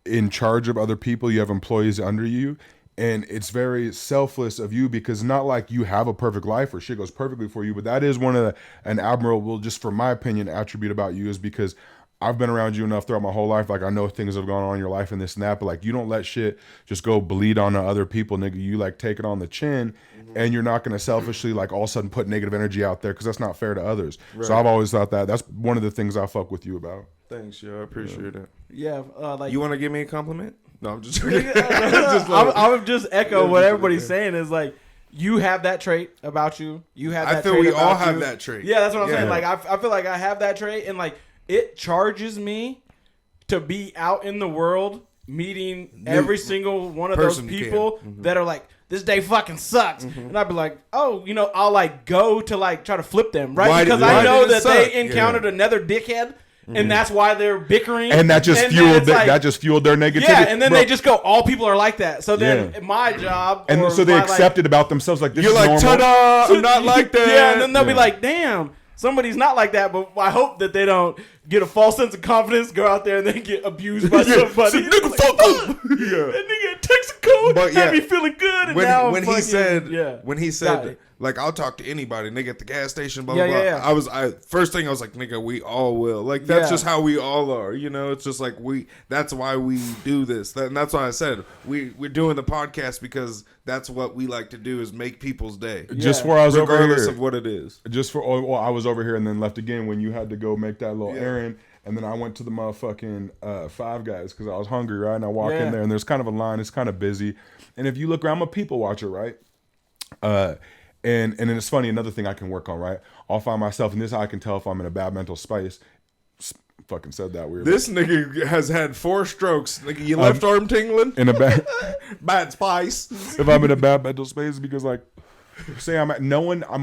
in charge of other people. You have employees under you. And it's very selfless of you because not like you have a perfect life or shit goes perfectly for you, but that is an admirable, just for my opinion, attribute about you is because I've been around you enough throughout my whole life. Like I know things have gone on in your life and this and that, but like you don't let shit just go bleed on other people, nigga. You like take it on the chin and you're not going to selfishly like all of a sudden put negative energy out there because that's not fair to others. Right. So I've always thought that's one of the things I fuck with you about. Thanks, yo. I appreciate it. Yeah. You want to give me a compliment? No, I'm just I would just echo what everybody's saying is like, you have that trait about you. You have that I feel trait we about all you. have that trait. Yeah, that's what I'm saying. Like, I feel like I have that trait, and like, it charges me to be out in the world meeting every single one of those people that are like, this day fucking sucks. And I'd be like, oh, you know, I'll like go to like try to flip them, right? Because I know that they encountered another dickhead. And that's why they're bickering, and that just fueled their negativity. Yeah, and then they just go, all people are like that. So then my job, and so they accept it about themselves. Like this you're is like, normal. ta-da! I'm not like that. Yeah, and then they'll be like, damn, somebody's not like that. But I hope that they don't get a false sense of confidence, go out there and then get abused by somebody. Nigga, fuck up. That nigga Texaco had me feeling good. And when he said. Like, I'll talk to anybody, nigga, at the gas station, blah, blah, blah. First thing I was like, nigga, we all will. Like, that's just how we all are, you know? It's just like, that's why we do this. And that's why I said, we're doing the podcast because that's what we like to do is make people's day. Just where I was over here. Regardless of what it is. I was over here and then left again when you had to go make that little errand. And then I went to the motherfucking Five Guys because I was hungry, right? And I walk in there and there's kind of a line. It's kind of busy. And if you look around, I'm a people watcher, right? And then it's funny, another thing I can work on, right? I'll find myself, and this is how I can tell if I'm in a bad mental space. Fucking said that weird. This nigga has had 4 strokes. Nigga, you left arm tingling? In a bad spice. If I'm in a bad mental space, because like, say I'm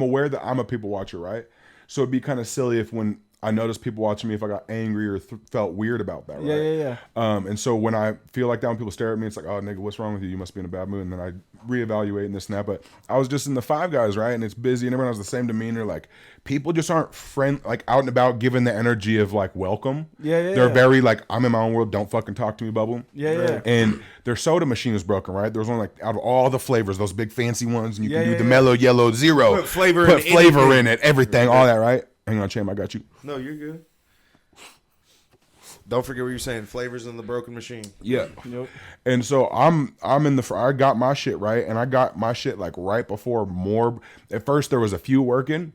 aware that I'm a people watcher, right? So it'd be kind of silly if when I noticed people watching me if I got angry or felt weird about that. Right? Yeah. And so when I feel like that, when people stare at me, it's like, oh, nigga, what's wrong with you? You must be in a bad mood. And then I reevaluate and this and that. But I was just in the Five Guys, right? And it's busy and everyone has the same demeanor. Like, people just aren't like out and about giving the energy of like welcome. They're very like, I'm in my own world. Don't fucking talk to me, bubble. Yeah. And their soda machine is broken, right? There was only like out of all the flavors, those big fancy ones, and you can do the mellow yellow zero. Put flavor in it, everything, all that, right? Hang on, Cham, I got you. No, you're good. Don't forget what you're saying. Flavors in the broken machine. Yeah. Yep. And so I'm in I got my shit right, and I got my shit like right before more. At first there was a few working,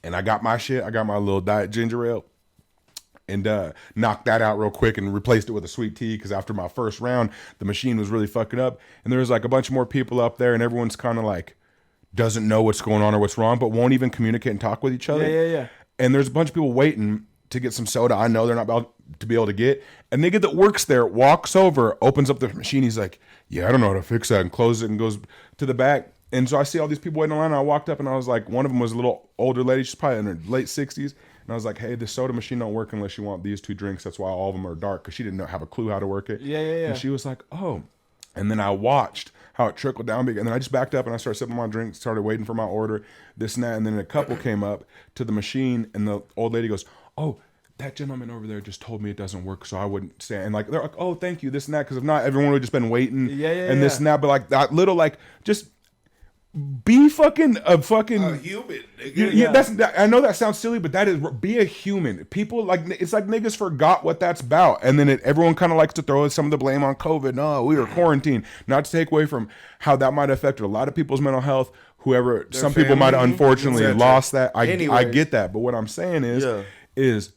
and I got my shit. I got my little diet ginger ale, and knocked that out real quick and replaced it with a sweet tea because after my first round, the machine was really fucking up, and there was like a bunch more people up there, and everyone's kind of like doesn't know what's going on or what's wrong, but won't even communicate and talk with each other. Yeah. And there's a bunch of people waiting to get some soda. I know they're not about to be able to get. A nigga that works there walks over, opens up the machine. He's like, yeah, I don't know how to fix that, and closes it and goes to the back. And so I see all these people waiting in line. And I walked up and I was like, one of them was a little older lady. She's probably in her late 60s. And I was like, hey, the soda machine don't work unless you want these two drinks. That's why all of them are dark, because she didn't have a clue how to work it. Yeah. And she was like, oh. And then I watched how it trickled down. And then I just backed up and I started sipping my drink, started waiting for my order, this and that. And then a couple came up to the machine and the old lady goes, oh, that gentleman over there just told me it doesn't work, so I wouldn't say. And like, they're like, oh, thank you, this and that, because if not, everyone would have just been waiting and this and that. But like that little, like, just be fucking a fucking human. Nigga. I know that sounds silly, but that is, be a human. People like, it's like niggas forgot what that's about, and then everyone kind of likes to throw some of the blame on COVID. No, we were quarantined. Not to take away from how that might have affected a lot of people's mental health. Some people might have unfortunately lost that. I get that, but what I'm saying is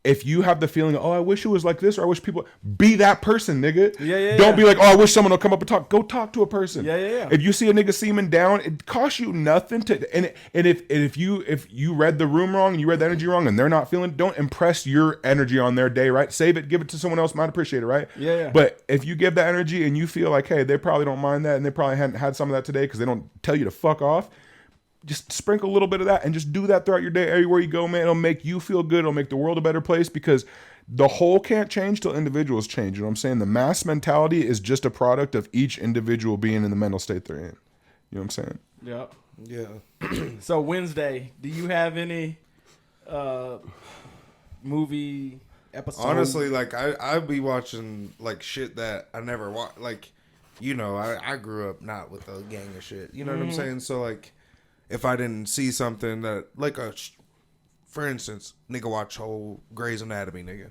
if you have the feeling, oh, I wish it was like this, or I wish people, be that person, nigga. Don't be like, oh, I wish someone would come up and talk. Go talk to a person. If you see a nigga seeming down, it costs you nothing to. And if you read the room wrong and you read the energy wrong and they're not feeling, don't impress your energy on their day, right? Save it, give it to someone else, might appreciate it, right? But if you give that energy and you feel like, hey, they probably don't mind that, and they probably hadn't had some of that today because they don't tell you to fuck off. Just sprinkle a little bit of that and just do that throughout your day. Everywhere you go, man, it'll make you feel good. It'll make the world a better place, because the whole can't change till individuals change. You know what I'm saying? The mass mentality is just a product of each individual being in the mental state they're in. You know what I'm saying? Yeah. So Wednesday, do you have any movie episodes? Honestly, like I'd be watching like shit that I never watched. Like, you know, I grew up not with a gang of shit. You know what I'm saying? So like, if I didn't see something that, like, for instance, nigga watch whole Grey's Anatomy, nigga.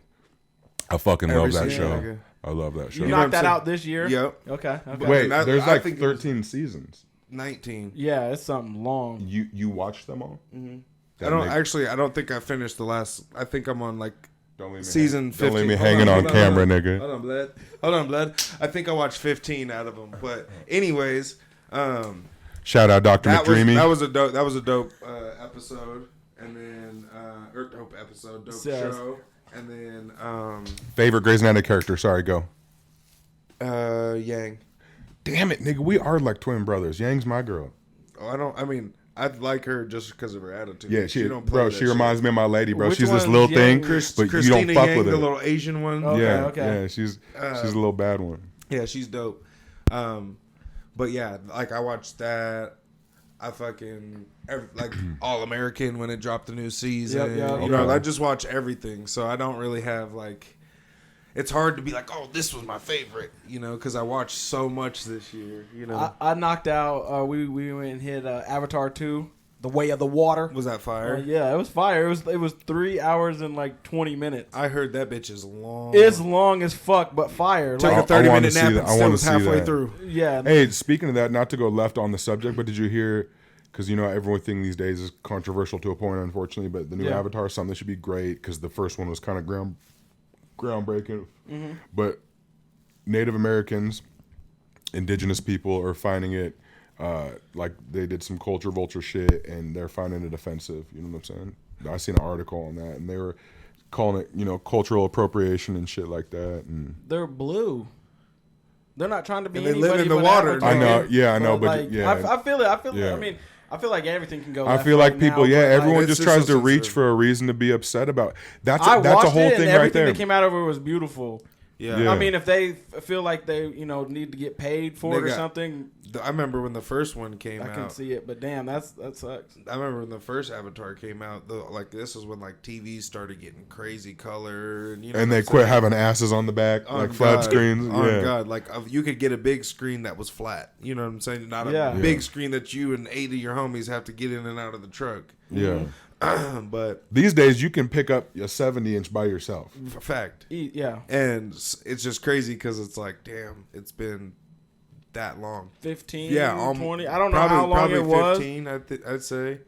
I fucking love that show. Nigga. I love that show. You knocked that out this year? Yep. Okay. Wait, there's like 13 seasons. 19. Yeah, it's something long. You watched them all? Mm-hmm. I don't think I finished the last. I think I'm on like season 15. Don't leave me hanging on camera, nigga. Hold on, blood. I think I watched 15 out of them. But anyways, shout out Dr. McDreamy. That was a dope episode, and then dope show, and then favorite Grey's Anatomy character. Sorry, go. Yang. Damn it, nigga, we are like twin brothers. Yang's my girl. Oh, I'd like her just because of her attitude. Yeah, she reminds me of my lady, bro. Which she's one? this little thing, but Christina you don't fuck Yang, with her. The little Asian one. Yeah, she's a little bad one. Yeah, she's dope. But yeah, like I watched that. I fucking All American when it dropped the new season. You know, I just watch everything, so I don't really have like. It's hard to be like, oh, this was my favorite, you know, because I watched so much this year. You know, I knocked out. We went and hit Avatar 2, The Way of the Water. Was that fire? Yeah, it was fire. It was 3 hours and like 20 minutes. I heard that bitch is long. It's long as fuck, but fire. Took like a 30-minute nap and still was halfway through. Yeah. Hey, speaking of that, not to go left on the subject, but did you hear? Because you know everything these days is controversial to a point, unfortunately. But the new Avatar is something that should be great, because the first one was kind of groundbreaking. Mm-hmm. But Native Americans, indigenous people are finding it like they did some culture vulture shit, and they're finding it offensive. You know what I'm saying? I seen an article on that, and they were calling it, you know, cultural appropriation and shit like that. And they're blue. They're not trying to be and they anybody live in the but water. Avatar. I know, yeah, I know, but like, yeah, I feel it. Yeah. I mean, I feel like everything can go. I feel like people, now, everyone just tries to reach for a reason to be upset about. That's a whole thing right there. Everything that came out of it was beautiful. Yeah. I mean, if they feel like they, need to get paid for it or something. I remember when the first one came out. I can see it, but damn, that sucks. I remember when the first Avatar came out. This is when like TVs started getting crazy color, and they quit having asses on the back, like flat screens. Oh God, like you could get a big screen that was flat. You know what I'm saying? Not a big screen that you and 8 of your homies have to get in and out of the truck. Yeah. But these days you can pick up a 70-inch by yourself. Fact. Yeah. And it's just crazy because it's like, damn, it's been that long. 15, 20. I don't know how long probably it was. 15, I'd say.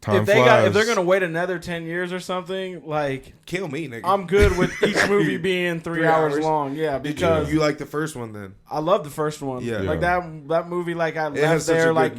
If they're gonna wait another 10 years or something, like kill me, nigga. I'm good with each movie being 3 hours long. Yeah, because you like the first one then. I love the first one. Yeah, like that movie. Like I left there, like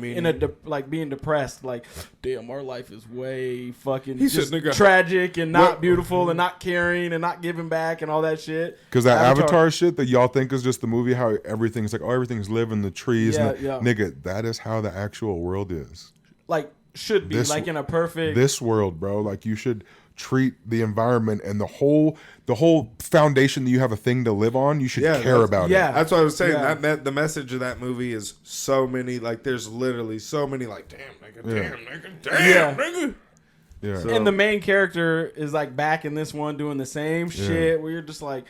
like being depressed. Like, damn, our life is way fucking tragic and not beautiful and not caring and not giving back and all that shit. Because that Avatar shit that y'all think is just the movie, how everything's like, everything's living, the trees. Nigga, that is how the actual world is. Like. Should be like in a perfect this world, bro. Like you should treat the environment and the whole foundation that you have a thing to live on. You should care about it. Yeah, that's what I was saying. That the message of that movie is so many. Like there's literally so many. Like damn nigga. Yeah. So, and the main character is like back in this one doing the same shit. Where you're just like.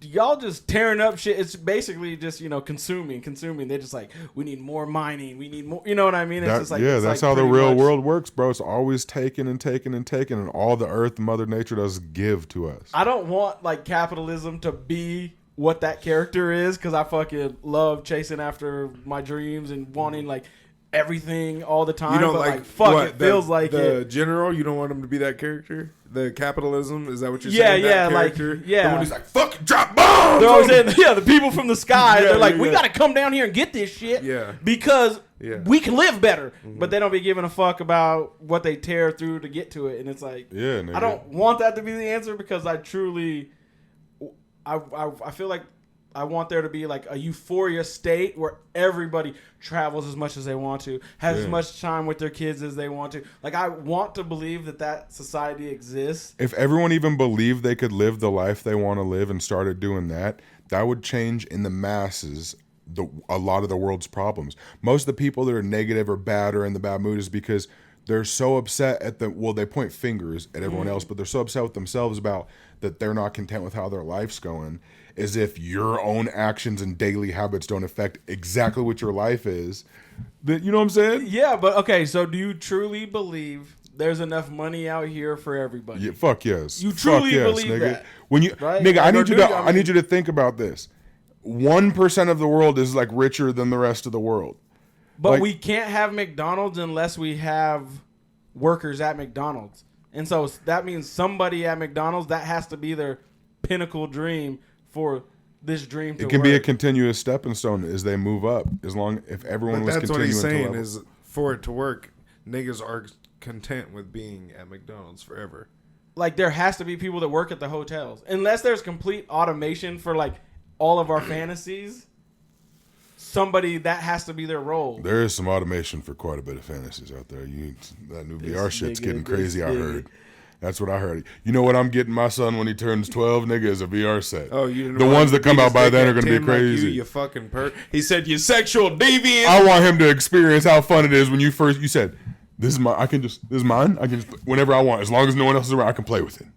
Y'all just tearing up shit. It's basically just consuming. They're just like, we need more mining. We need more. You know what I mean? It's just like that's how the real world works, bro. It's always taking and taking and taking, and all the earth, Mother Nature does give to us. I don't want like capitalism to be what that character is because I fucking love chasing after my dreams and wanting like everything all the time. You don't but, fuck what, it feels like the general. You don't want him to be that character. The capitalism, is that what you're saying? Yeah, the one who's like fucking drop bombs. They're always saying, the people from the sky. They're like, we got to come down here and get this shit. Because we can live better. Mm-hmm. But they don't be giving a fuck about what they tear through to get to it. And it's like, I don't want that to be the answer because I truly, I feel like I want there to be like a euphoria state where everybody travels as much as they want to, has as much time with their kids as they want to. Like I want to believe that society exists. If everyone even believed they could live the life they want to live and started doing that, that would change in the masses a lot of the world's problems. Most of the people that are negative or bad or in the bad mood is because they're so upset at they point fingers at everyone else, but they're so upset with themselves about that they're not content with how their life's going. As if your own actions and daily habits don't affect exactly what your life is. You know what I'm saying? Yeah, but okay, so do you truly believe there's enough money out here for everybody? Yeah, fuck yes. You truly believe nigga. that? When you nigga, I need you to think about this. 1% of the world is like richer than the rest of the world. But we can't have McDonald's unless we have workers at McDonald's. And so that means somebody at McDonald's, that has to be their pinnacle dream for this dream to work. It can be a continuous stepping stone as they move up, if everyone was continuing to level. That's what he's saying is for it to work, niggas are content with being at McDonald's forever. Like there has to be people that work at the hotels. Unless there's complete automation for like all of our fantasies, somebody that has to be their role. There is some automation for quite a bit of fantasies out there. That new VR shit's getting crazy, I heard. That's what I heard. You know what I'm getting my son when he turns 12, nigga, is a VR set. Oh, you didn't the ones that come out by then are going to be crazy. Like you fucking perk. He said, you sexual deviant. I want him to experience how fun it is when you said, this is mine. This is mine. I can just, whenever I want, as long as no one else is around, I can play with it.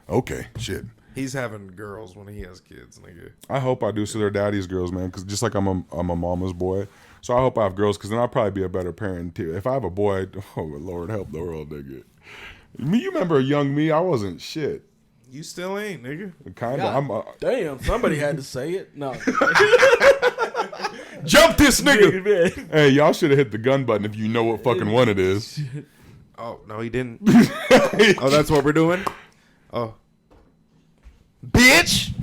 Okay, shit. He's having girls when he has kids, nigga. I hope I do, so they're daddy's girls, man, because just like I'm a mama's boy. So I hope I have girls, because then I'll probably be a better parent, too. If I have a boy, oh, Lord, help the world, nigga. You remember a young me? I wasn't shit. You still ain't, nigga. Kind of. Damn, somebody had to say it. No. Jump this nigga. Hey, y'all should have hit the gun button if you know what fucking one it is. Oh, no, he didn't. Oh, that's what we're doing? Oh. Bitch!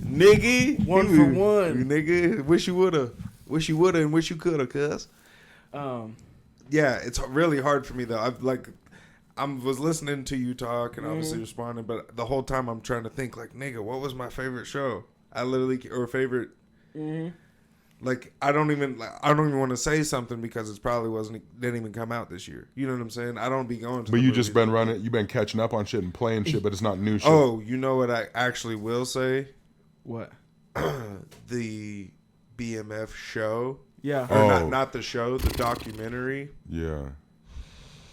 Nigga. One for one. Nigga, wish you woulda. Wish you woulda and wish you coulda, cuz. Yeah, it's really hard for me, though. I was listening to you talk and obviously responding, but the whole time I'm trying to think, like, nigga, what was my favorite show? Favorite. Like I don't even want to say something because it probably didn't even come out this year. You know what I'm saying? I don't be going to. But you just been running. You've been catching up on shit and playing shit, but it's not new shit. Oh, you know what I actually will say? What? The BMF show. Yeah. Or not the show, the documentary. Yeah.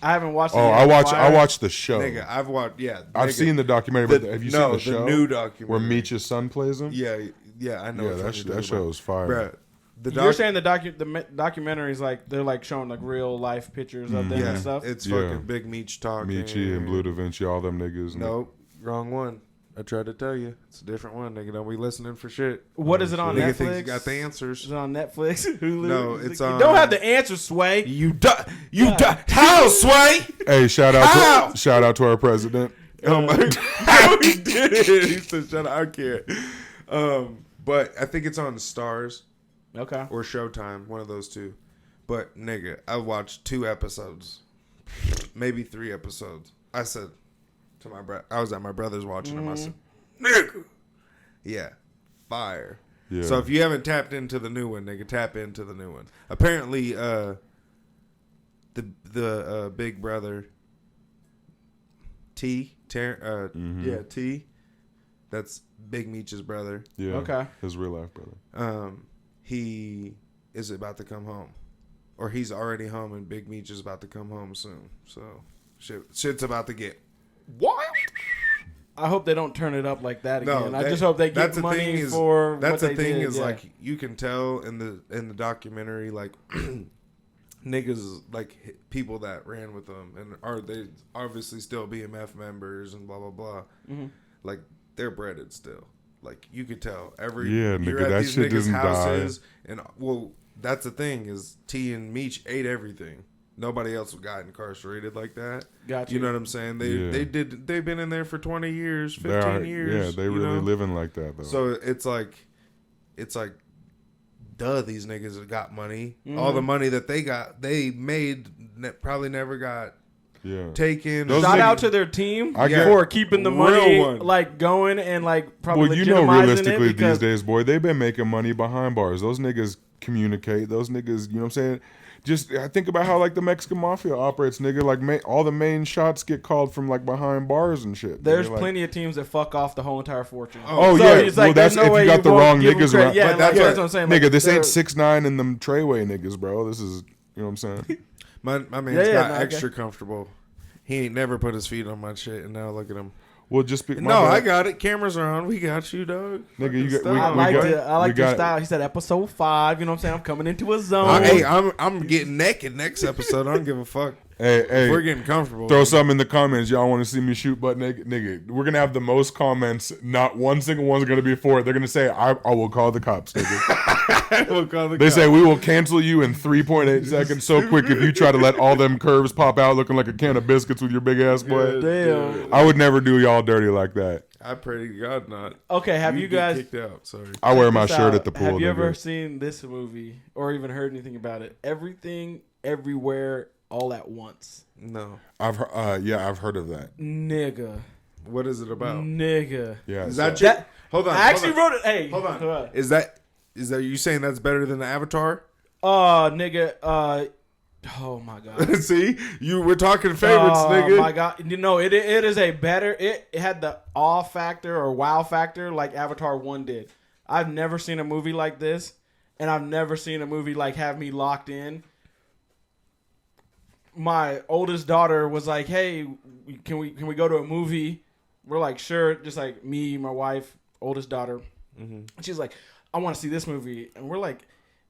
I haven't watched. I watched the show. Nigga, I've watched. Yeah, I've seen the documentary. But have you seen the show? The new documentary where Meech's son plays him? Yeah, I know. Yeah, that show is fire. Bruh, You're saying the documentaries like they're like showing like real life pictures of them and stuff. It's fucking Big Meech talking. Meechy and Blue Da Vinci, all them niggas. Nope, wrong one. I tried to tell you, it's a different one. Nigga, don't be listening for shit. What is it on Nigga Netflix? thinks you got the answers. Is it on Netflix? Hulu? No, it's on. You don't have the answer, Sway. You how, Sway? Hey, shout out to our president. Oh my God, he did it. He said, "Shut up, I can't." But I think it's on Stars. Okay. Or Showtime, one of those two. But nigga, I watched 2 episodes, maybe 3 episodes. I said to my brother, I was at my brother's watching them. I said, "Nigga, yeah, fire." Yeah. So if you haven't tapped into the new one, nigga, tap into the new one. Apparently, the big brother T, T, that's Big Meech's brother. Yeah. Okay. His real life brother. He is about to come home, or he's already home, and Big Meech is about to come home soon. So shit's about to get wild. I hope they don't turn it up like that again. No, I just hope they get money for that's what the they thing did. is like you can tell in the documentary like niggas like people that ran with them and they obviously still BMF members and blah blah blah. Mm-hmm. Like they're breaded still. Like you could tell you're nigga, at that these shit niggas' doesn't houses and well that's the thing is T and Meech ate everything. Nobody else got incarcerated like that. Gotcha. You know what I'm saying? They've been in there for 20 years, 15 years. Yeah, they really living like that though. So it's like duh, these niggas got money. Mm-hmm. All the money that they made probably never got taken. Shout out to their team for keeping the money like going and like probably realistically it these days, boy, they've been making money behind bars. Those niggas communicate. Those niggas, you know what I'm saying? Just I think about how like the Mexican mafia operates, nigga. Like all the main shots get called from like behind bars and shit. There's plenty of teams that fuck off the whole entire fortune. Oh yeah, it's like, that's if you got the wrong niggas around. Yeah, that's what I'm saying. Nigga, like, this ain't 6ix9ine and them Treyway niggas, bro. This is, you know what I'm saying? my man's got extra comfortable. He ain't never put his feet on my shit, and now look at him. Well, just be, I got it. Cameras are on. We got you, dog. Nigga, I like your style. He said episode 5. You know what I'm saying? I'm coming into a zone. I'm getting naked next episode. I don't give a fuck. Hey, we're getting comfortable. Throw something in the comments. Y'all want to see me shoot butt naked? Nigga, we're gonna have the most comments. Not one single one's gonna be for it. They're gonna say, "I will call the cops." Nigga. We'll call the they cops. Say we will cancel you in 3.8 seconds. So quick if you try to let all them curves pop out, looking like a can of biscuits with your big ass boy. Damn. I would never do y'all dirty like that. I pray to God not. Okay, have you guys kicked out? Sorry. I wear my shirt at the pool. Have you ever seen this movie or even heard anything about it? Everything, Everywhere, All at Once. No. I've heard of that. Nigga. What is it about? Nigga. Yeah. Is that hold on. I actually wrote it. Hey, hold on. Is that you saying that's better than the Avatar? Nigga. Oh my God. See, we're talking favorites, nigga. Oh my God. You know, it is a better. It had the awe factor or wow factor like Avatar 1 did. I've never seen a movie like this, and I've never seen a movie like have me locked in. My oldest daughter was like, "Hey, can we go to a movie?" We're like, "Sure." Just like me, my wife, oldest daughter. Mm-hmm. She's like, "I want to see this movie," and we're like,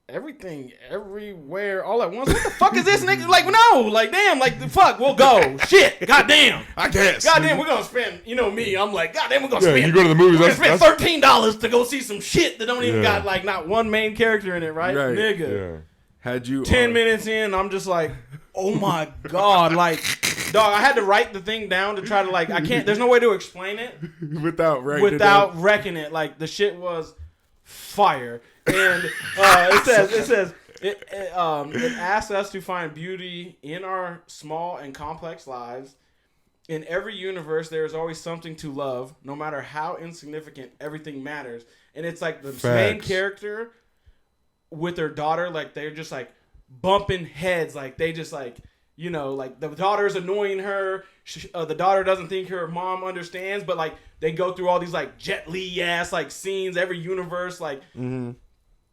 "Everything, Everywhere, All at Once." What the fuck is this, nigga? Like, no, like, damn, like, fuck, we'll go. Shit, goddamn. I guess. Goddamn, we're gonna spend. You know me, I'm like, goddamn, we're gonna spend. You go to the movies. We're gonna spend $13 to go see some shit that don't even got like not one main character in it, right. Nigga? Yeah. Had you 10 minutes in, I'm just like, oh my God, like, dog, I had to write the thing down to try to like, I can't. There's no way to explain it without wrecking it. Like the shit was fire, and it asks us to find beauty in our small and complex lives. In every universe, there is always something to love, no matter how insignificant. Everything matters, and it's like the main character with their daughter, like they're just like bumping heads, like they just like, you know, like the daughter's annoying her. The daughter doesn't think her mom understands, but like they go through all these like Jet Li ass like scenes, every universe, like. Mm-hmm.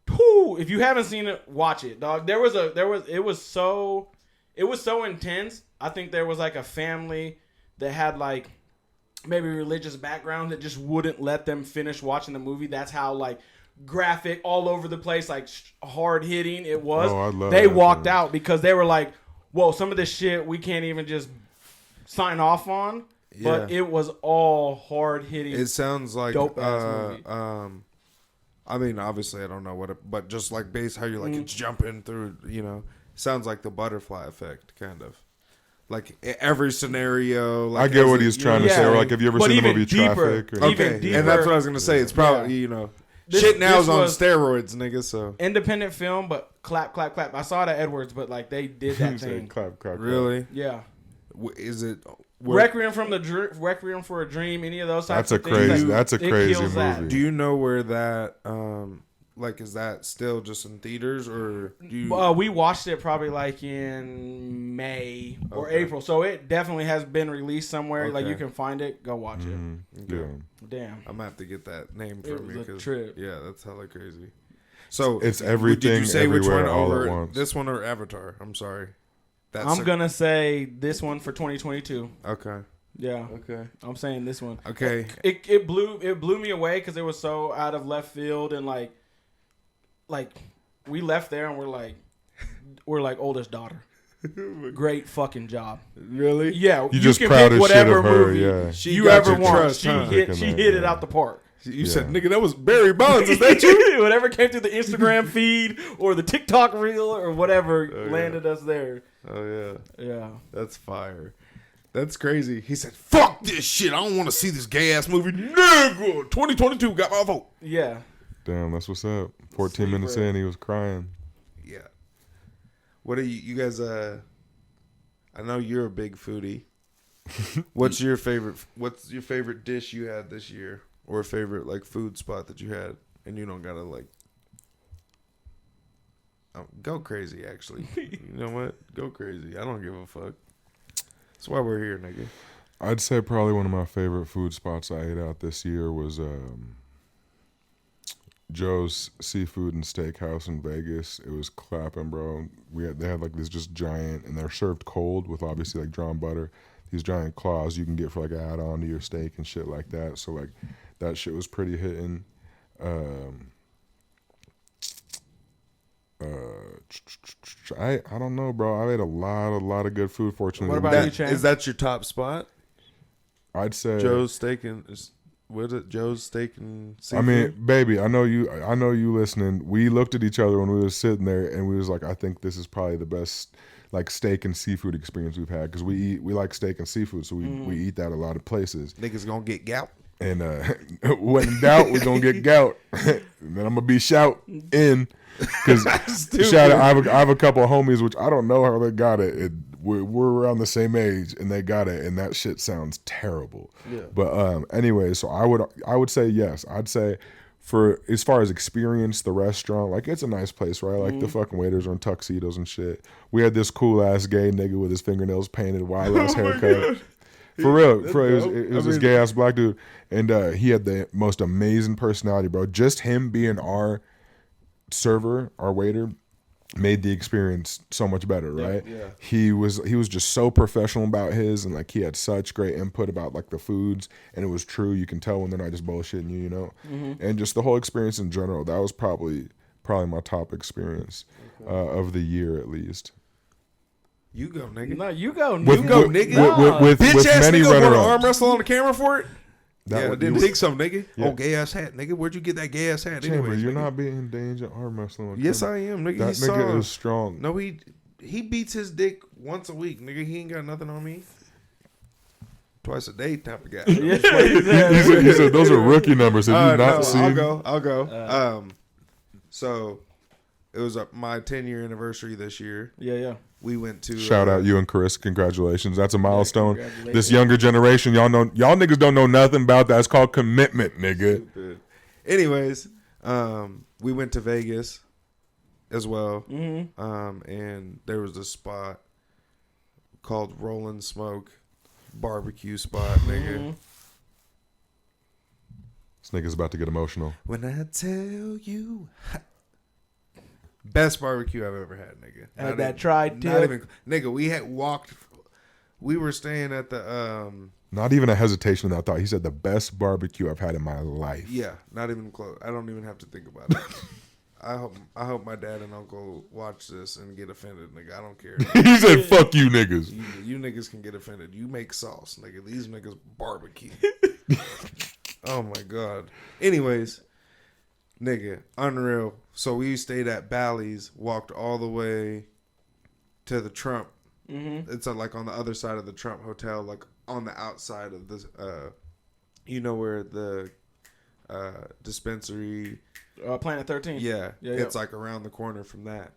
Whew, if you haven't seen it, watch it, dog. It was so intense. I think there was like a family that had like maybe religious background that just wouldn't let them finish watching the movie. That's how like graphic, all over the place, like hard hitting it was. Oh, I love they that walked thing. out because they were like, whoa, some of this shit we can't even just sign off on. Yeah. But it was all hard hitting. It sounds like dope ass movie. I mean, obviously, I don't know but just like based how you're like it's jumping through, you know, sounds like the butterfly effect, kind of. Like every scenario. Like, I get what he's trying to say. Or like, have you ever seen the movie deeper, Traffic? Or okay, deeper, and that's what I was gonna say. It's probably you know, shit now is on steroids, nigga. So independent film, but clap, clap, clap. I saw it at Edwards, but like they did that thing. Clap, clap, clap. really, yeah. Is it? Requiem for a Dream, any of those types That's of things. That's a crazy kills that. movie. Do you know where that? Like, is that still just in theaters, or do you? We watched it probably like in May or April, so it definitely has been released somewhere. Okay. Like you can find it, go watch it. Yeah. Damn, I'm gonna have to get that name from was you a because trip. yeah, that's hella crazy. So It's everything, Did you say which everywhere, one all over at once. this one or Avatar? I'm sorry. I'm gonna say this one for 2022. Okay. Yeah, Okay. I'm saying this one. Okay. It blew me away because it was so out of left field and like we left there and we're like oldest daughter. Great fucking job. Really? Yeah, You just can proud pick as whatever shit of her, movie yeah. She you got ever your want. trust, She huh? hit Picking it that, out the park. You said, nigga, that was Barry Bonds. Is that You you? whatever came through the Instagram feed or the TikTok reel or whatever landed us there. Oh yeah. Yeah. That's fire. That's crazy. He said, "Fuck this shit. I don't want to see this gay ass movie." Nigga, 2022 got my vote. Yeah. Damn, that's what's up. 14 minutes in, he was crying. Yeah. What are you guys? I know you're a big foodie. What's your favorite dish you had this year, or a favorite like food spot that you had? And you don't gotta like go crazy. Actually, you know what? Go crazy. I don't give a fuck. That's why we're here, nigga. I'd say probably one of my favorite food spots I ate out this year was Joe's Seafood and Steakhouse in Vegas. It was clapping, bro. They had like this just giant, and they're served cold with obviously like drawn butter. These giant claws you can get for like an add-on to your steak and shit like that. So like that shit was pretty hitting. I don't know, bro. I ate a lot of good food. Fortunately, What about you, Chan? Is that your top spot? I'd say Joe's Steak and what is it? Joe's Steak and Seafood? I mean, baby, I know you listening. We looked at each other when we was sitting there, and we was like, I think this is probably the best like steak and seafood experience we've had because we like steak and seafood, so we eat that a lot of places. Niggas gonna get gout. And when in doubt, we're gonna get gout. And then I'm gonna be shouting because shout out. I have a couple of homies which I don't know how they got it. We're around the same age and they got it, and that shit sounds terrible. Yeah. But anyway, so I would say yes. I'd say for as far as experience, the restaurant, like it's a nice place, right? Like the fucking waiters are in tuxedos and shit. We had this cool ass gay nigga with his fingernails painted, wild ass haircut. For real, it was this gay ass black dude, and he had the most amazing personality, bro. Just him being our server, our waiter, made the experience so much better, right? Yeah. He was just so professional about his, and like he had such great input about like the foods, and it was true. You can tell when they're not just bullshitting you, you know. Mm-hmm. And just the whole experience in general, that was probably my top experience of the year at least. You go, nigga. No, you go, nigga. You go, nigga. With bitch ass many nigga want to runner-ups. arm wrestle on the camera for it? That I didn't think so, nigga. Yeah. Oh, gay ass hat, nigga. Where'd you get that gay ass hat? Chamber, Anyways, you're nigga? not being in danger arm wrestling. Yes, I am, nigga. That nigga is strong. No, he beats his dick once a week, nigga. He ain't got nothing on me. Twice a day type of guy. He said those are rookie numbers. Have you not seen? I'll go. So it was my 10-year anniversary this year. Yeah. We went to shout out you and Chris. Congratulations. That's a milestone. This younger generation, y'all niggas don't know nothing about that. It's called commitment, nigga. Anyways, we went to Vegas. as well. And there was a spot called Rollin' Smoke barbecue spot, nigga. This nigga's about to get emotional. When I tell you, best barbecue I've ever had, nigga. Had that tri-tip. Nigga, we were staying at the Not even a hesitation in that thought. He said the best barbecue I've had in my life. Yeah, not even close. I don't even have to think about it. I hope my dad and uncle watch this and get offended, nigga. I don't care. He said, "Fuck you, niggas." You niggas can get offended. You make sauce, nigga. These niggas barbecue. Oh my god. Anyways, nigga, unreal. So we stayed at Bally's, walked all the way to the Trump. It's like on the other side of the Trump Hotel, like on the outside of this. You know where the dispensary. Planet 13. Yeah, it's like around the corner from that.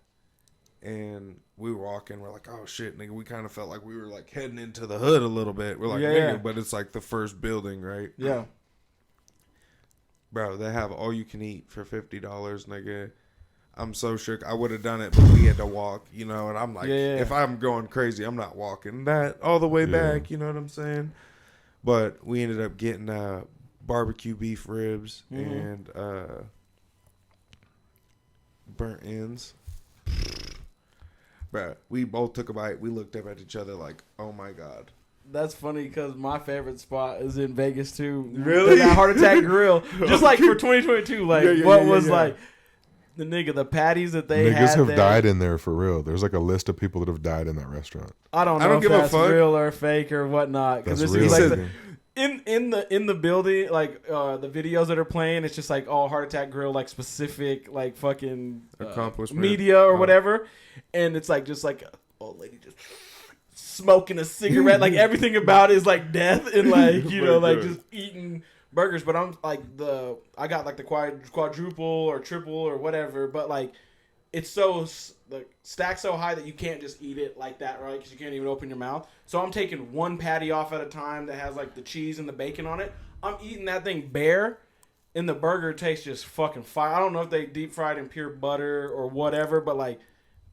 And we were walking, we're like, oh shit, nigga. We kind of felt like we were like heading into the hood a little bit. We're like, nigga, but it's like the first building, right? Yeah. Bro, they have all you can eat for $50, nigga. I'm so shook. I would have done it, but we had to walk, you know. And I'm like, if I'm going crazy, I'm not walking that all the way back. You know what I'm saying? But we ended up getting barbecue beef ribs and burnt ends. Bro, we both took a bite. We looked up at each other like, oh my god. That's funny because my favorite spot is in Vegas too. Really? That Heart Attack Grill. Just like for 2022, like like the nigga, the patties that they had. Niggas have died in there for real. There's like a list of people that have died in that restaurant. I don't know if that's real or fake or whatnot. Because this is like in the building, like the videos that are playing, it's just like all Heart Attack Grill, like specific, like fucking accomplishment media or whatever, and it's like just like an old lady just smoking a cigarette. Like everything about it is like death and like you know like just eating burgers. But I'm like I got like the quadruple or triple or whatever. But like it's so like stacked so high that you can't just eat it like that, right? Because you can't even open your mouth. So I'm taking one patty off at a time that has like the cheese and the bacon on it. I'm eating that thing bare, and the burger tastes just fucking fire. I don't know if they deep fried in pure butter or whatever, but like,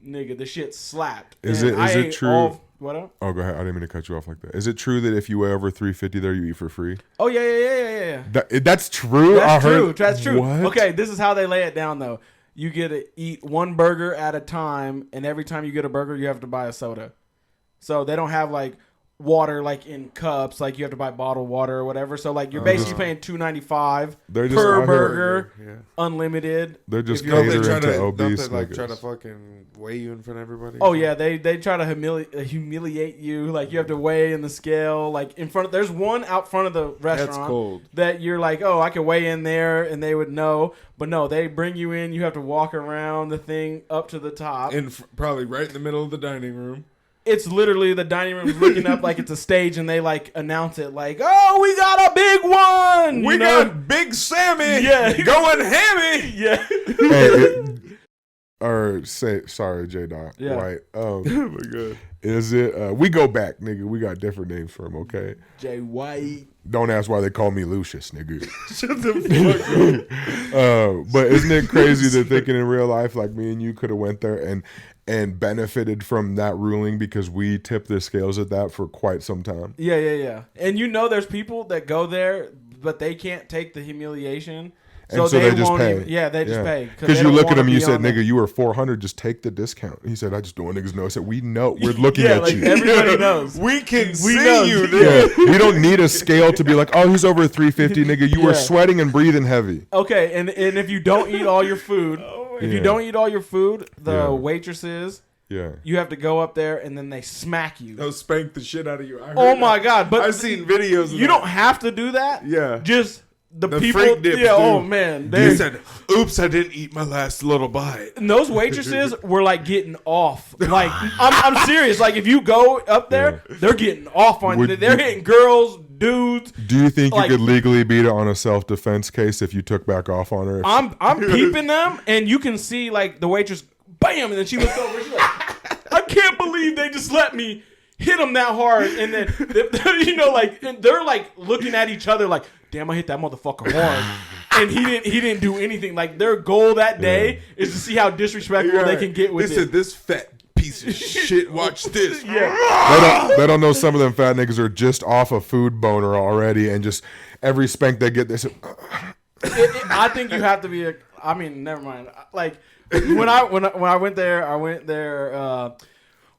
nigga, the shit slapped. Is it true? What up? Oh, go ahead. I didn't mean to cut you off like that. Is it true that if you weigh over 350 there, you eat for free? Oh, yeah. That's true? That's true. What? Okay, this is how they lay it down, though. You get to eat one burger at a time, and every time you get a burger, you have to buy a soda. So they don't have, like, water, like, in cups. Like, you have to buy bottled water or whatever. So, like, you're basically paying $2.95 per burger, unlimited. They're just catering to obese don't they, like, niggas. Try to fucking weigh you in front of everybody? Oh, yeah. They try to humiliate you. Like, you have to weigh in the scale. Like, in front of... There's one out front of the restaurant. That's cold. That you're like, oh, I can weigh in there, and they would know. But no, they bring you in. You have to walk around the thing up to the top. Probably right in the middle of the dining room. It's literally the dining room looking up like it's a stage, and they like announce it like, "Oh, we got a big one! We got Big Sammy, going hammy, Sorry, J Dot. Yeah. Right. Oh my god. Is it? We go back, nigga. We got different names for him. Okay. J White. Don't ask why they call me Lucius, nigga. Shut the fuck up. But isn't it crazy that thinking in real life, like me and you could have went there and benefited from that ruling because we tipped the scales at that for quite some time. Yeah. And you know there's people that go there, but they can't take the humiliation. So they just pay. They just pay. Because you look at him and you said, nigga, you were 400, just take the discount. He said, I just don't want niggas know. I said, we know. We're looking at like you. Everybody knows. We can see you, nigga. Yeah. We don't need a scale to be like, oh, he's over 350, nigga. You were sweating and breathing heavy. Okay, and if you don't eat all your food, the waitresses, you have to go up there and then they smack you. They'll spank the shit out of you. Oh my god! But I've seen videos of you don't have to do that. Yeah. Just the people. Freak dips, oh man. They said, oops, I didn't eat my last little bite. And those waitresses were like getting off. Like I'm serious. Like if you go up there, they're getting off on you. They're hitting girls, dudes. Do you think you could legally beat it on a self-defense case if you took back off on her? I'm peeping them, and you can see like the waitress, bam, and then she looks over. She's like, I can't believe they just let me hit them that hard, and then and they're like looking at each other like, damn, I hit that motherfucker hard. and he didn't do anything. Like their goal that day is to see how disrespectful they can get with they it. said this fat piece of shit. Watch this. They don't know some of them fat niggas are just off a food boner already, and just every spank they get, they say. I think you have to be. I mean, never mind. Like when I went there.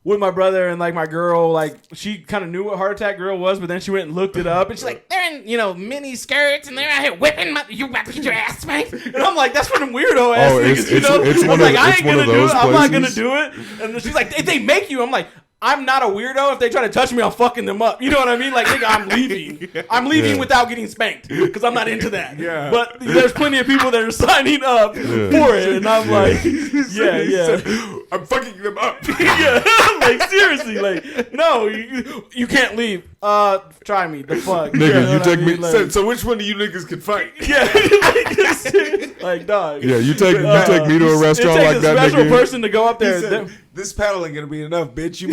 With my brother and like my girl, like she kind of knew what heart attack girl was, but then she went and looked it up, and she's like, they're in mini skirts and they're out here whipping. You about to get your ass spanked, and I'm like, that's for them weirdo ass niggas, you know. It's I'm like, I ain't one gonna of do those it. I'm not gonna places. do it. And she's like, if they make you, I'm like, I'm not a weirdo. If they try to touch me, I'm fucking them up. You know what I mean? Like, nigga, I'm leaving. I'm leaving without getting spanked because I'm not into that. Yeah. But there's plenty of people that are signing up for it, and I'm like, yeah. I'm fucking them up. Yeah, like seriously, like no, you can't leave. Try me, the fuck, Nigga, you take me. Like, So which one of you niggas can fight? yeah, like dog. Yeah, you take me to a restaurant it takes like a that, special nigga. person to go up there. Said, this paddle ain't gonna be enough, bitch. You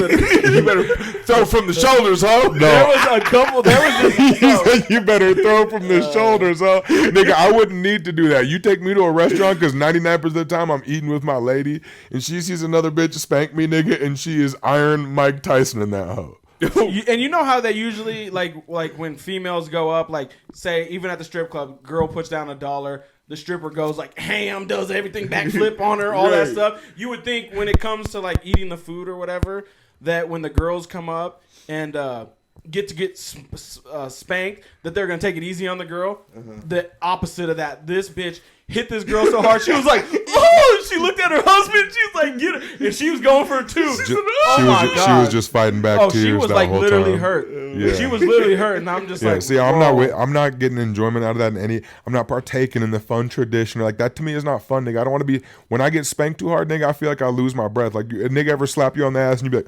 better throw from the shoulders, ho. There was a couple. There was this. He said, you better throw from the shoulders, huh? Nigga, I wouldn't need to do that. You take me to a restaurant because 99% of the time I'm eating with my lady and she sees another bitch spank me, nigga, and she is Iron Mike Tyson in that hoe. And you know how they usually like when females go up, like say even at the strip club, girl puts down $1, the stripper goes like ham, does everything, backflip on her, all that stuff. You would think when it comes to like eating the food or whatever, that when the girls come up and get spanked, that they're gonna take it easy on the girl. The opposite of that, this bitch hit this girl so hard she was like, oh! She looked at her husband. She was like, get her, and she was going for it too. She was just fighting back tears. She was that like whole literally time. hurt. Yeah. She was literally hurt, and I'm just like, see, I'm not getting enjoyment out of that. I'm not partaking in the fun tradition. Like that to me is not fun, nigga. I don't want to be. When I get spanked too hard, nigga, I feel like I lose my breath. Like a nigga ever slap you on the ass and you be like,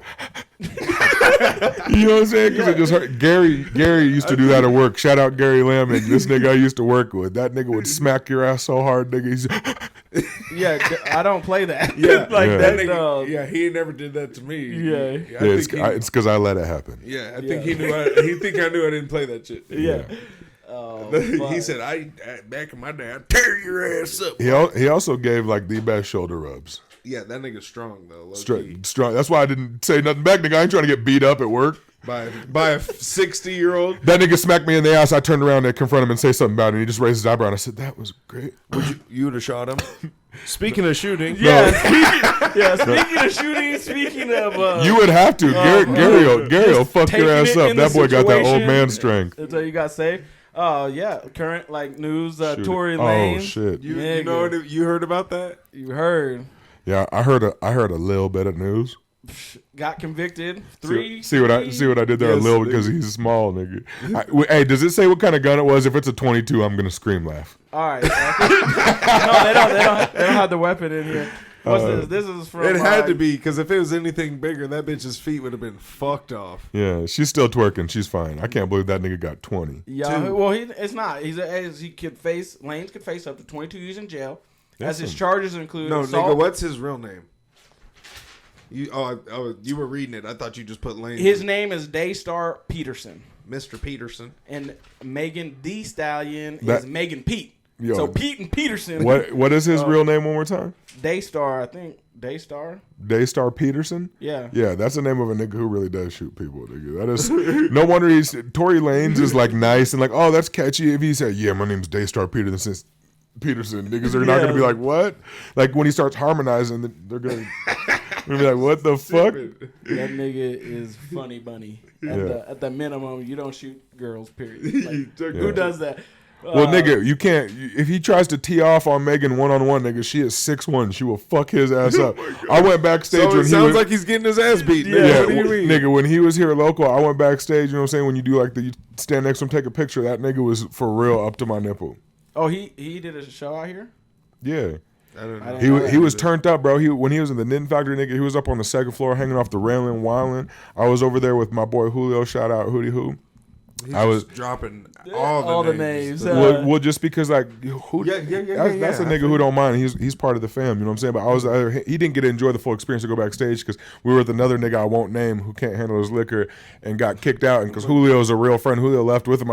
you know what I'm saying? Because it just hurt. Gary used to do that at work. Shout out Gary Laming, this nigga I used to work with. That nigga would smack your ass so hard, nigga. yeah, I don't play that. Yeah, that nigga, yeah, he never did that to me. Yeah, it's because I let it happen. Yeah, I think he knew. He think I knew I didn't play that shit. Yeah. He said, "I back in my day, I'd tear your ass up." He also gave like the best shoulder rubs. Yeah, that nigga's strong though. Strong. That's why I didn't say nothing back, nigga. I ain't trying to get beat up at work by a 60-year-old. That nigga smacked me in the ass. I turned around and confronted him and say something about it. And he just raised his eyebrow and I said, "That was great." You would have shot him. Speaking of shooting, speaking of shooting, speaking of you would have to. Gary will fuck your ass up. That boy got that old man strength. That's all you got to say. Oh yeah, current like news. Tory Lanez. Oh shit! You know what, you heard about that? You heard? Yeah, I heard a little bit of news. Got convicted. See what I did there? Yes, a little because he's small, nigga. Hey, does it say what kind of gun it was? If it's a 22, I'm gonna scream laugh. All right. No, they don't have the weapon in here. What's this? This is from. It had to be because if it was anything bigger, that bitch's feet would have been fucked off. Yeah, she's still twerking. She's fine. I can't believe that nigga got 20. Yeah, well, it's not. Lanez could face up to 22 years in jail. As his charges include. No, assault. nigga, what's his real name? You were reading it. I thought you just put Lanez. His name is Daystar Peterson. Mr. Peterson. And Megan Thee Stallion is Megan Pete. Yo, so Pete and Peterson. What is his real name one more time? Daystar, I think. Daystar Peterson? Yeah. Yeah, that's the name of a nigga who really does shoot people, nigga. That is no wonder Tory Lanez is like nice and like, oh, that's catchy. If he said, yeah, my name's Daystar Peterson, niggas are not gonna be like, what? Like when he starts harmonizing, they're gonna be like, what the fuck? That nigga is funny bunny. At the minimum, you don't shoot girls, period. Like, who does that? Well, nigga, you can't. If he tries to tee off on Megan one-on-one, nigga, she is 6'1". She will fuck his ass up. I went backstage when he sounds like he's getting his ass beat. Yeah, what do you mean? Nigga, when he was here local, I went backstage, you know what I'm saying? When you do like you stand next to him, take a picture, that nigga was for real up to my nipple. Oh, he did a show out here? Yeah. I don't know. He was turned up, bro. When he was in the Knitting Factory, nigga, he was up on the second floor hanging off the railing, wilding. I was over there with my boy Julio, shout out Hootie Hoo. I was dropping all the names. Well, just because like that's a nigga who don't mind. He's part of the fam. You know what I'm saying? But I was he didn't get to enjoy the full experience to go backstage because we were with another nigga I won't name who can't handle his liquor and got kicked out. And because Julio's a real friend, Julio left with him.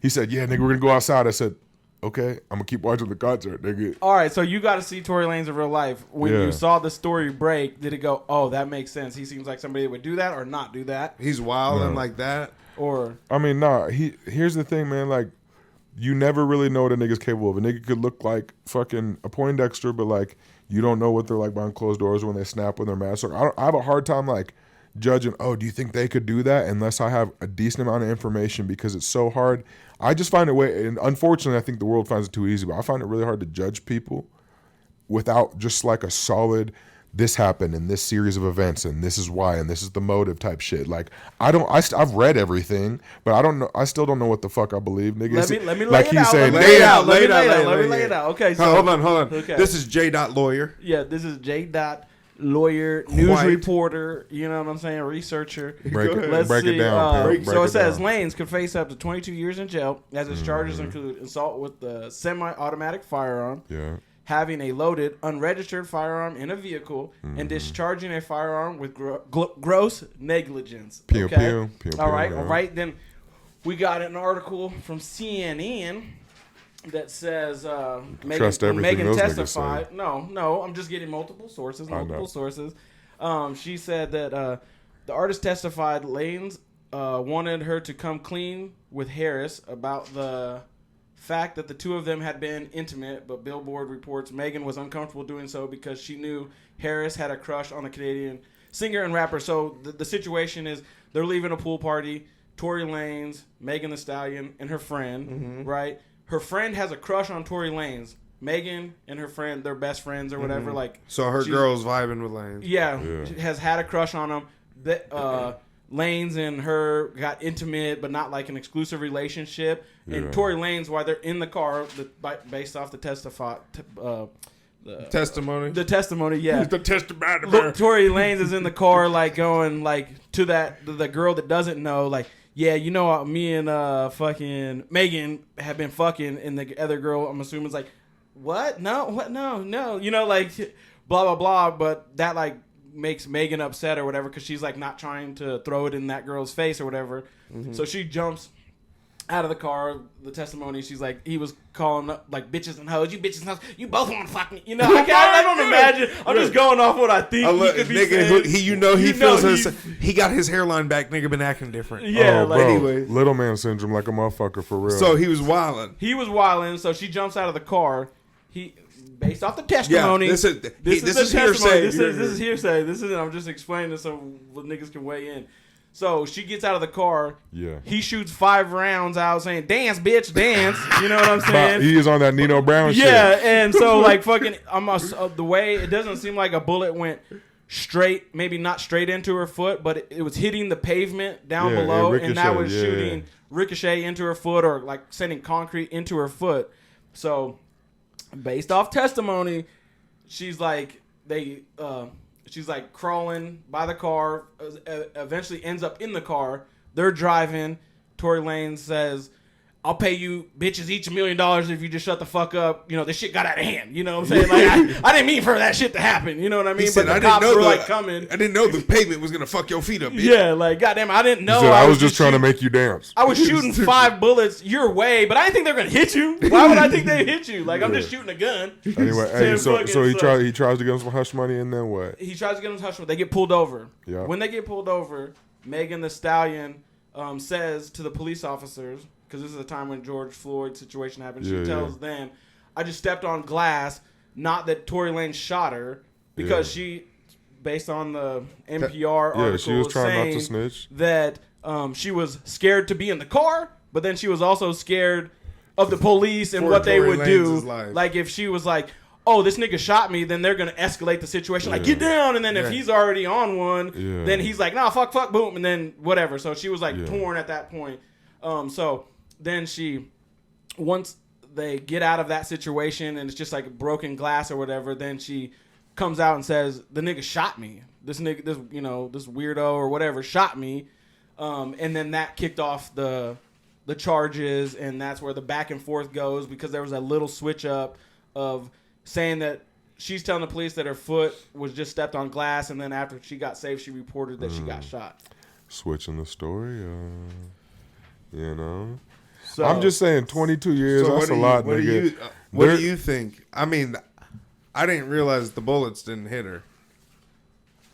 He said, yeah, nigga, we're gonna go outside. I said, okay, I'm gonna keep watching the concert, nigga. All right, so you got to see Tory Lanez in real life. When you saw the story break, did it go, oh, that makes sense? He seems like somebody that would do that or not do that. He's wilding like that. Or I mean, nah. Here's the thing, man. Like, you never really know what a nigga's capable of. A nigga could look like fucking a Poindexter, but like you don't know what they're like behind closed doors when they snap with their mask. I have a hard time like judging. Oh, do you think they could do that? Unless I have a decent amount of information, because it's so hard. I just find it and unfortunately, I think the world finds it too easy. But I find it really hard to judge people without just like a solid, this happened in this series of events and this is why and this is the motive type shit. Like I've read everything, but I don't know. I still don't know what the fuck I believe, nigga. Let me like lay it out. saying, Let me lay it out. Okay, so hold on. Okay. This is J. Lawyer. Yeah, this is J. Lawyer, news reporter. You know what I'm saying? Researcher. Let's break it down. So it says Lanez could face up to 22 years in jail, as his charges include assault with the semi-automatic firearm. Yeah. Having a loaded, unregistered firearm in a vehicle, and discharging a firearm with gross negligence. Pew, Okay? pew, pew, all right, pew. all right. Then we got an article from CNN that says Megan testified. No, I'm just getting multiple sources. She said that the artist testified Lanez wanted her to come clean with Harris about the fact that the two of them had been intimate, but Billboard reports Megan was uncomfortable doing so because she knew Harris had a crush on the Canadian singer and rapper. So the situation is they're leaving a pool party. Tory Lanez, Megan Thee Stallion, and her friend, right? Her friend has a crush on Tory Lanez. Megan and her friend, they're best friends or whatever. Like, so her girl's vibing with Lanez. Yeah, has had a crush on him. Lanez and her got intimate, but not like an exclusive relationship. And Tory Lanez, while they're in the car, based off the testimony. The testimony, yeah. The testimony. Look, Tory Lanez is in the car, like going like to the girl that doesn't know, like, yeah, you know, me and fucking Megan have been fucking, and the other girl, I'm assuming, is like, what? No, you know, like, blah blah blah. But that like makes Megan upset or whatever because she's like not trying to throw it in that girl's face or whatever. So she jumps out of the car. The testimony, she's like, he was calling up like bitches and hoes. You bitches and hoes. You both want to fuck me. You know, I don't imagine. I'm just going off what I think he could be saying. He got his hairline back. Nigga been acting different. Yeah, like, anyway, little man syndrome, like a motherfucker for real. So he was wilding. So she jumps out of the car. Based off the testimony. Yeah, this is hearsay. This is hearsay. I'm just explaining this so niggas can weigh in. So she gets out of the car. Yeah. He shoots 5 rounds out saying, "Dance, bitch, dance." You know what I'm saying? He is on that Nino Brown shit. Yeah, and so like fucking, the way it doesn't seem like a bullet went straight, maybe not straight into her foot, but it was hitting the pavement down below, and that was shooting ricochet into her foot or like sending concrete into her foot. So based off testimony, she's like she's like crawling by the car, eventually ends up in the car. They're driving. Tory Lanez says, "I'll pay you bitches each $1 million if you just shut the fuck up. You know, this shit got out of hand." You know what I'm saying? Like, I didn't mean for that shit to happen. You know what I mean? Said, but the cops were like coming. I didn't know the pavement was going to fuck your feet up, bitch. Yeah, like, goddamn, I didn't know. Said, I was just trying to make you dance. I was shooting 5 bullets your way, but I didn't think they were going to hit you. Why would I think they'd hit you? Like, I'm just shooting a gun. Anyway, so he tries to get him some hush money, and then what? He tries to get him some hush money. They get pulled over. Yeah. When they get pulled over, Megan Thee Stallion says to the police officers, because this is the time when George Floyd's situation happened, she tells them, "I just stepped on glass, not that Tory Lanez shot her," because she, based on the NPR article, she was trying not to snitch, that she was scared to be in the car, but then she was also scared of the police and what they would do. Like, if she was like, "Oh, this nigga shot me," then they're going to escalate the situation. Like, get down. And then if he's already on one, then he's like, "Nah, fuck, boom." And then whatever. So she was like torn at that point. So then once they get out of that situation and it's just like broken glass or whatever, then she comes out and says, "The nigga shot me. This nigga, this weirdo or whatever shot me." And then that kicked off the charges, and that's where the back and forth goes, because there was a little switch up of saying that she's telling the police that her foot was just stepped on glass, and then after she got saved, she reported that she got shot. Switching the story, you know. So I'm just saying, 22 years. So that's a lot, nigga. What do you think? I mean, I didn't realize the bullets didn't hit her.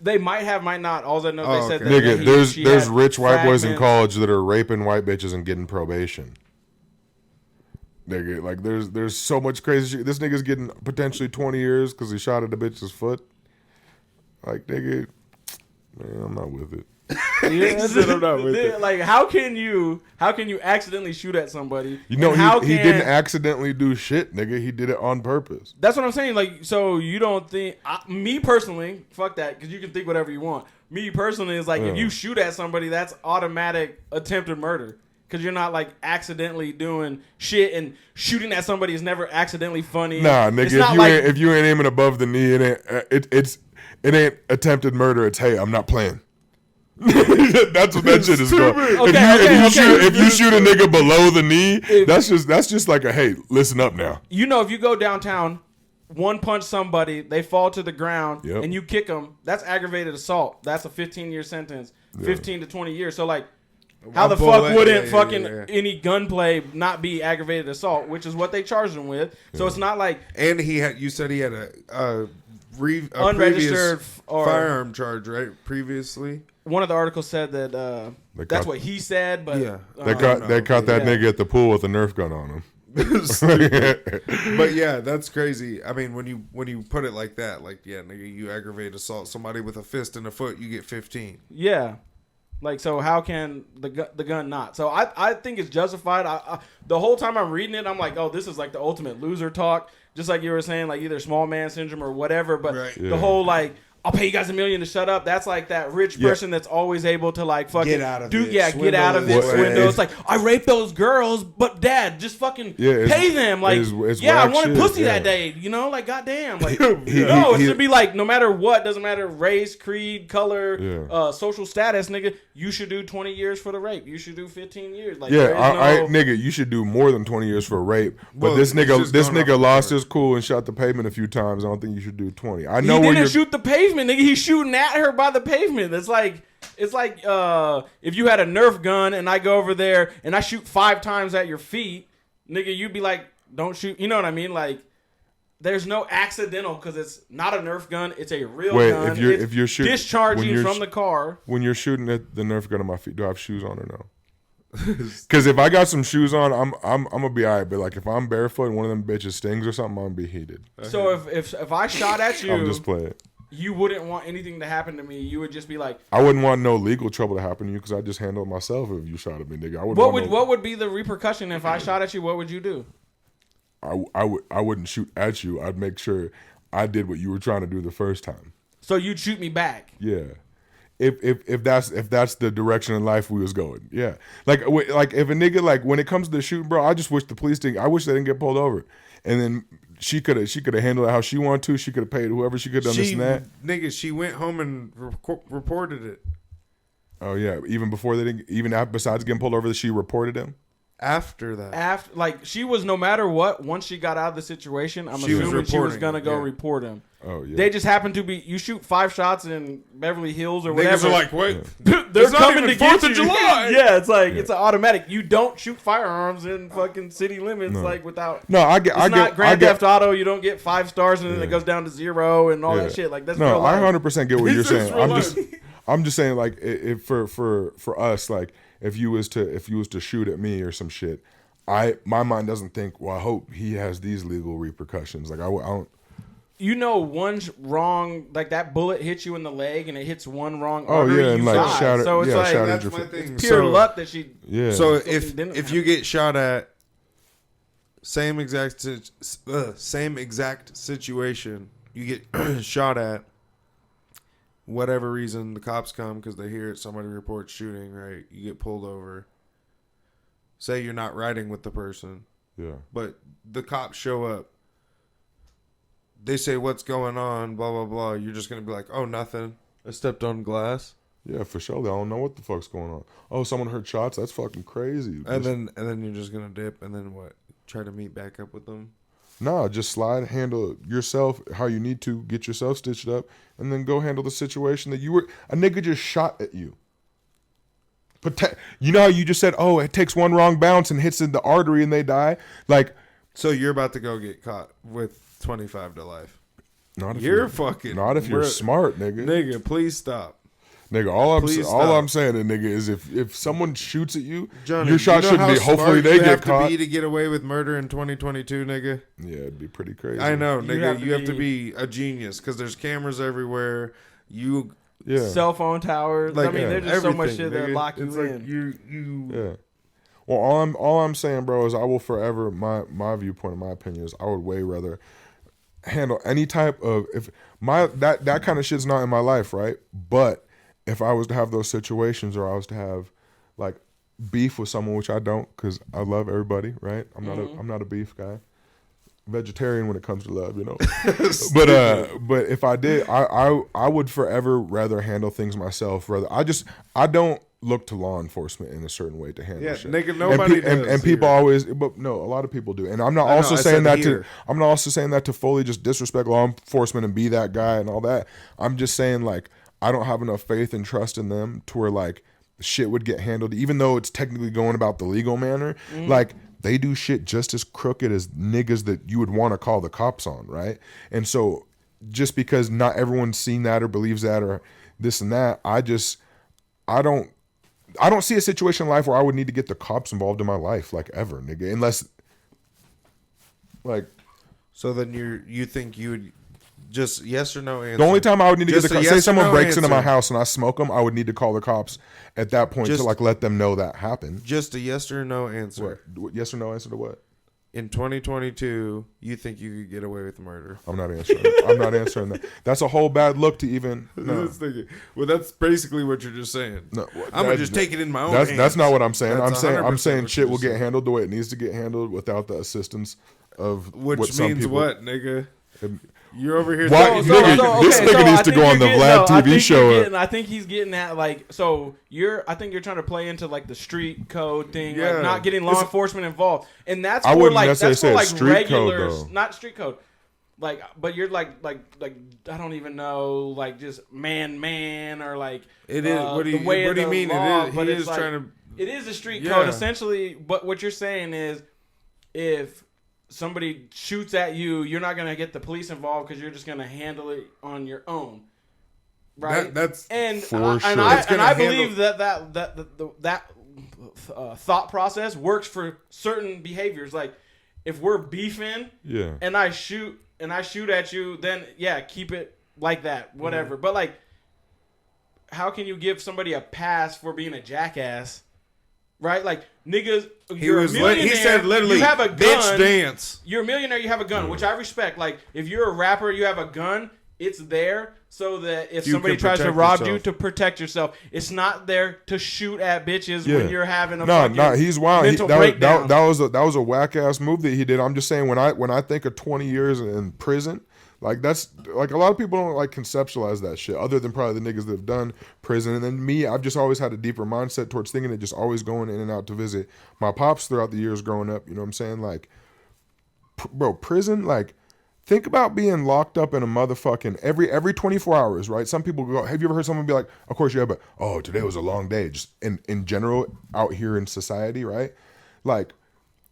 They might have, might not. All I know, they said that. Nigga, there's rich white boys in college that are raping white bitches and getting probation. Nigga, like there's so much crazy shit. This nigga's getting potentially 20 years because he shot at a bitch's foot. Like, nigga, man, I'm not with it. I'm not with it. Like, how can you accidentally shoot at somebody? You know, he didn't accidentally do shit, nigga. He did it on purpose. That's what I'm saying. Like, so you don't think me personally? Fuck that, because you can think whatever you want. Me personally is like, if you shoot at somebody, that's automatic attempted murder. Because you're not like accidentally doing shit, and shooting at somebody is never accidentally funny. Nah, nigga, if you ain't aiming above the knee, it ain't attempted murder. It's, hey, I'm not playing. That's what that shit is called. If you shoot a nigga below the knee, that's just like a, hey, listen up now. You know, if you go downtown, one punch somebody, they fall to the ground, and you kick them, that's aggravated assault. That's a 15-year sentence, 15 to 20 years. So like, how the fuck wouldn't any gunplay not be aggravated assault, which is what they charged him with? So it's not like. And you said he had a unregistered firearm charge, right? Previously, one of the articles said that that's what he said, but they caught that nigga at the pool with a Nerf gun on him. But yeah, that's crazy. I mean, when you put it like that, like, yeah, nigga, you aggravate assault somebody with a fist and a foot, you get 15. Yeah. Like, so how can the gun not? So I think it's justified. The whole time I'm reading it, I'm like, oh, this is like the ultimate loser talk. Just like you were saying, like either small man syndrome or whatever. But the whole like, I'll pay you guys $1 million to shut up. That's like that rich person that's always able to like fucking get out of it. Get out of it. Swindle. It's like, I raped those girls, but dad, just fucking pay them. Like, it's I wanted pussy that day. You know, like, goddamn. Like, it should be like, no matter what, doesn't matter race, creed, color, social status, nigga. You should do 20 years for the rape. You should do 15 years. Like, nigga, you should do more than 20 years for a rape. But this nigga lost his cool and shot the pavement a few times. I don't think you should do 20. I know he didn't shoot the pavement, nigga. He's shooting at her by the pavement. It's like if you had a Nerf gun and I go over there and I shoot 5 times at your feet, nigga, you'd be like, don't shoot. You know what I mean? Like, there's no accidental, because it's not a Nerf gun. It's a real gun. If you're shooting, discharging from the car. When you're shooting at the Nerf gun on my feet, do I have shoes on or no? Because if I got some shoes on, I'm gonna be alright. But like, if I'm barefoot and one of them bitches stings or something, I'm gonna be heated. So if I shot at you, I'm just playing. You wouldn't want anything to happen to me. You would just be like, I wouldn't want no legal trouble to happen to you because I just handle it myself. If you shot at me, nigga, what would be the repercussion if I shot at you? What would you do? I wouldn't shoot at you. I'd make sure I did what you were trying to do the first time. So you'd shoot me back. Yeah. If that's the direction in life we was going. Yeah. Like if a nigga, like, when it comes to the shooting, bro, I just wish the police I wish they didn't get pulled over. And then she could have handled it how she wanted to. She could have paid whoever she could have done this and that. Nigga, she went home and reported it. Oh yeah, even before besides getting pulled over, she reported him. After that, like, she was, no matter what, once she got out of the situation, I'm assuming she was gonna go report him. Oh yeah. They just happened to be. You shoot 5 shots in Beverly Hills or whatever. Niggas are like, wait, they're coming to get you. July. Yeah, it's like it's an automatic. You don't shoot firearms in fucking city limits like without. No, I get. It's not Grand Theft Auto. You don't get 5 stars and then it goes down to 0 and all that shit. Like, that's no. I 100% get what you're saying. I'm just saying, like, if for us, like, if you was to shoot at me or some shit, my mind doesn't think, well, I hope he has these legal repercussions. Like, I don't. You know, one's wrong, like that bullet hits you in the leg and it hits one wrong artery. Oh yeah, and like shattered. So it's like, that's my thing. It's pure luck that she. Yeah. So if you get shot at, same exact situation, you get shot at. Whatever reason, the cops come because they hear it. Somebody reports shooting. Right, you get pulled over. Say you're not riding with the person. Yeah. But the cops show up. They say, what's going on, blah, blah, blah. You're just going to be like, oh, nothing. I stepped on glass. Yeah, for sure. They don't know what the fuck's going on. Oh, someone heard shots? That's fucking crazy. And then you're just going to dip and then what? Try to meet back up with them? Nah, just slide, handle yourself how you need to, get yourself stitched up, and then go handle the situation that a nigga just shot at you. You know how you just said, oh, it takes one wrong bounce and hits in the artery and they die? Like, so you're about to go get caught with 25 to life. Not if you're smart, nigga. Nigga, please stop. Nigga, all I'm saying, nigga, is if someone shoots at you, Johnny, your shot shouldn't be. Hopefully they get caught. To be to get away with murder in 2022, nigga. Yeah, it'd be pretty crazy. I know, nigga. You have to be a genius because there's cameras everywhere. Cell phone towers. Like, I mean, there's just so much shit that lock you in. Yeah. Well, all I'm saying, bro, is I will forever. My viewpoint, in my opinion, is I would way rather handle any type of that kind of shit's not in my life, right? But if I was to have those situations, or I was to have like beef with someone, which I don't, because I love everybody, right? I'm not a beef guy. Vegetarian when it comes to love, you know. but if I did, I would forever rather handle things myself. I don't look to law enforcement in a certain way to handle shit. Nigga, nobody does. And people always, but no, a lot of people do. And I'm not also saying that to fully just disrespect law enforcement and be that guy and all that. I'm just saying, like, I don't have enough faith and trust in them to where like shit would get handled, even though it's technically going about the legal manner. Like, they do shit just as crooked as niggas that you would want to call the cops on, right? And so just because not everyone's seen that or believes that or this and that, I don't see a situation in life where I would need to get the cops involved in my life, like, ever, nigga. Unless, like... So then you think you would... Just yes or no answer. The only time I would need to get the cops... Say someone breaks into my house and I smoke them, I would need to call the cops at that point to, like, let them know that happened. Just a yes or no answer. What? Yes or no answer to what? In 2022, you think you could get away with murder? I'm not answering. I'm not answering that. That's a whole bad look to even. No. Well, that's basically what you're just saying. No, I'm gonna just take it in my own hands. That's not what I'm saying. I'm saying shit will get handled the way it needs to get handled without the assistance of which means what, nigga? You're over here. This nigga needs to go on the Vlad TV show. I think he's getting at, like, so I think you're trying to play into like the street code thing, like not getting law enforcement involved, and that's I wouldn't necessarily say like street regulars, code, not street code. Like, but you're like I don't even know, like just man or like it is. What do you mean? Law, it is trying to. It is a street code essentially. But what you're saying is, if somebody shoots at you, you're not gonna get the police involved because you're just gonna handle it on your own, right? That's and for sure. I believe that thought process works for certain behaviors. Like, if we're beefing, and I shoot at you, then keep it like that, whatever. But like, how can you give somebody a pass for being a jackass? Right? Like, niggas, you're a millionaire. He said literally, you have a gun. Bitch dance. You're a millionaire, you have a gun, which I respect. Like, if you're a rapper, you have a gun, it's there so that if somebody tries to rob you, to protect yourself. It's not there to shoot at bitches when you're having a he's wild. mental breakdown. That was a whack ass move that he did. I'm just saying, when I think of 20 years in prison, like, that's like, a lot of people don't like conceptualize that shit, other than probably the niggas that have done prison. And then me, I've just always had a deeper mindset towards thinking of just always going in and out to visit my pops throughout the years growing up. You know what I'm saying? Like, bro, prison, like, think about being locked up in a motherfucking every 24 hours, right? Some people go, have you ever heard someone be like, of course you have, but oh, today was a long day, just in general out here in society, right? Like,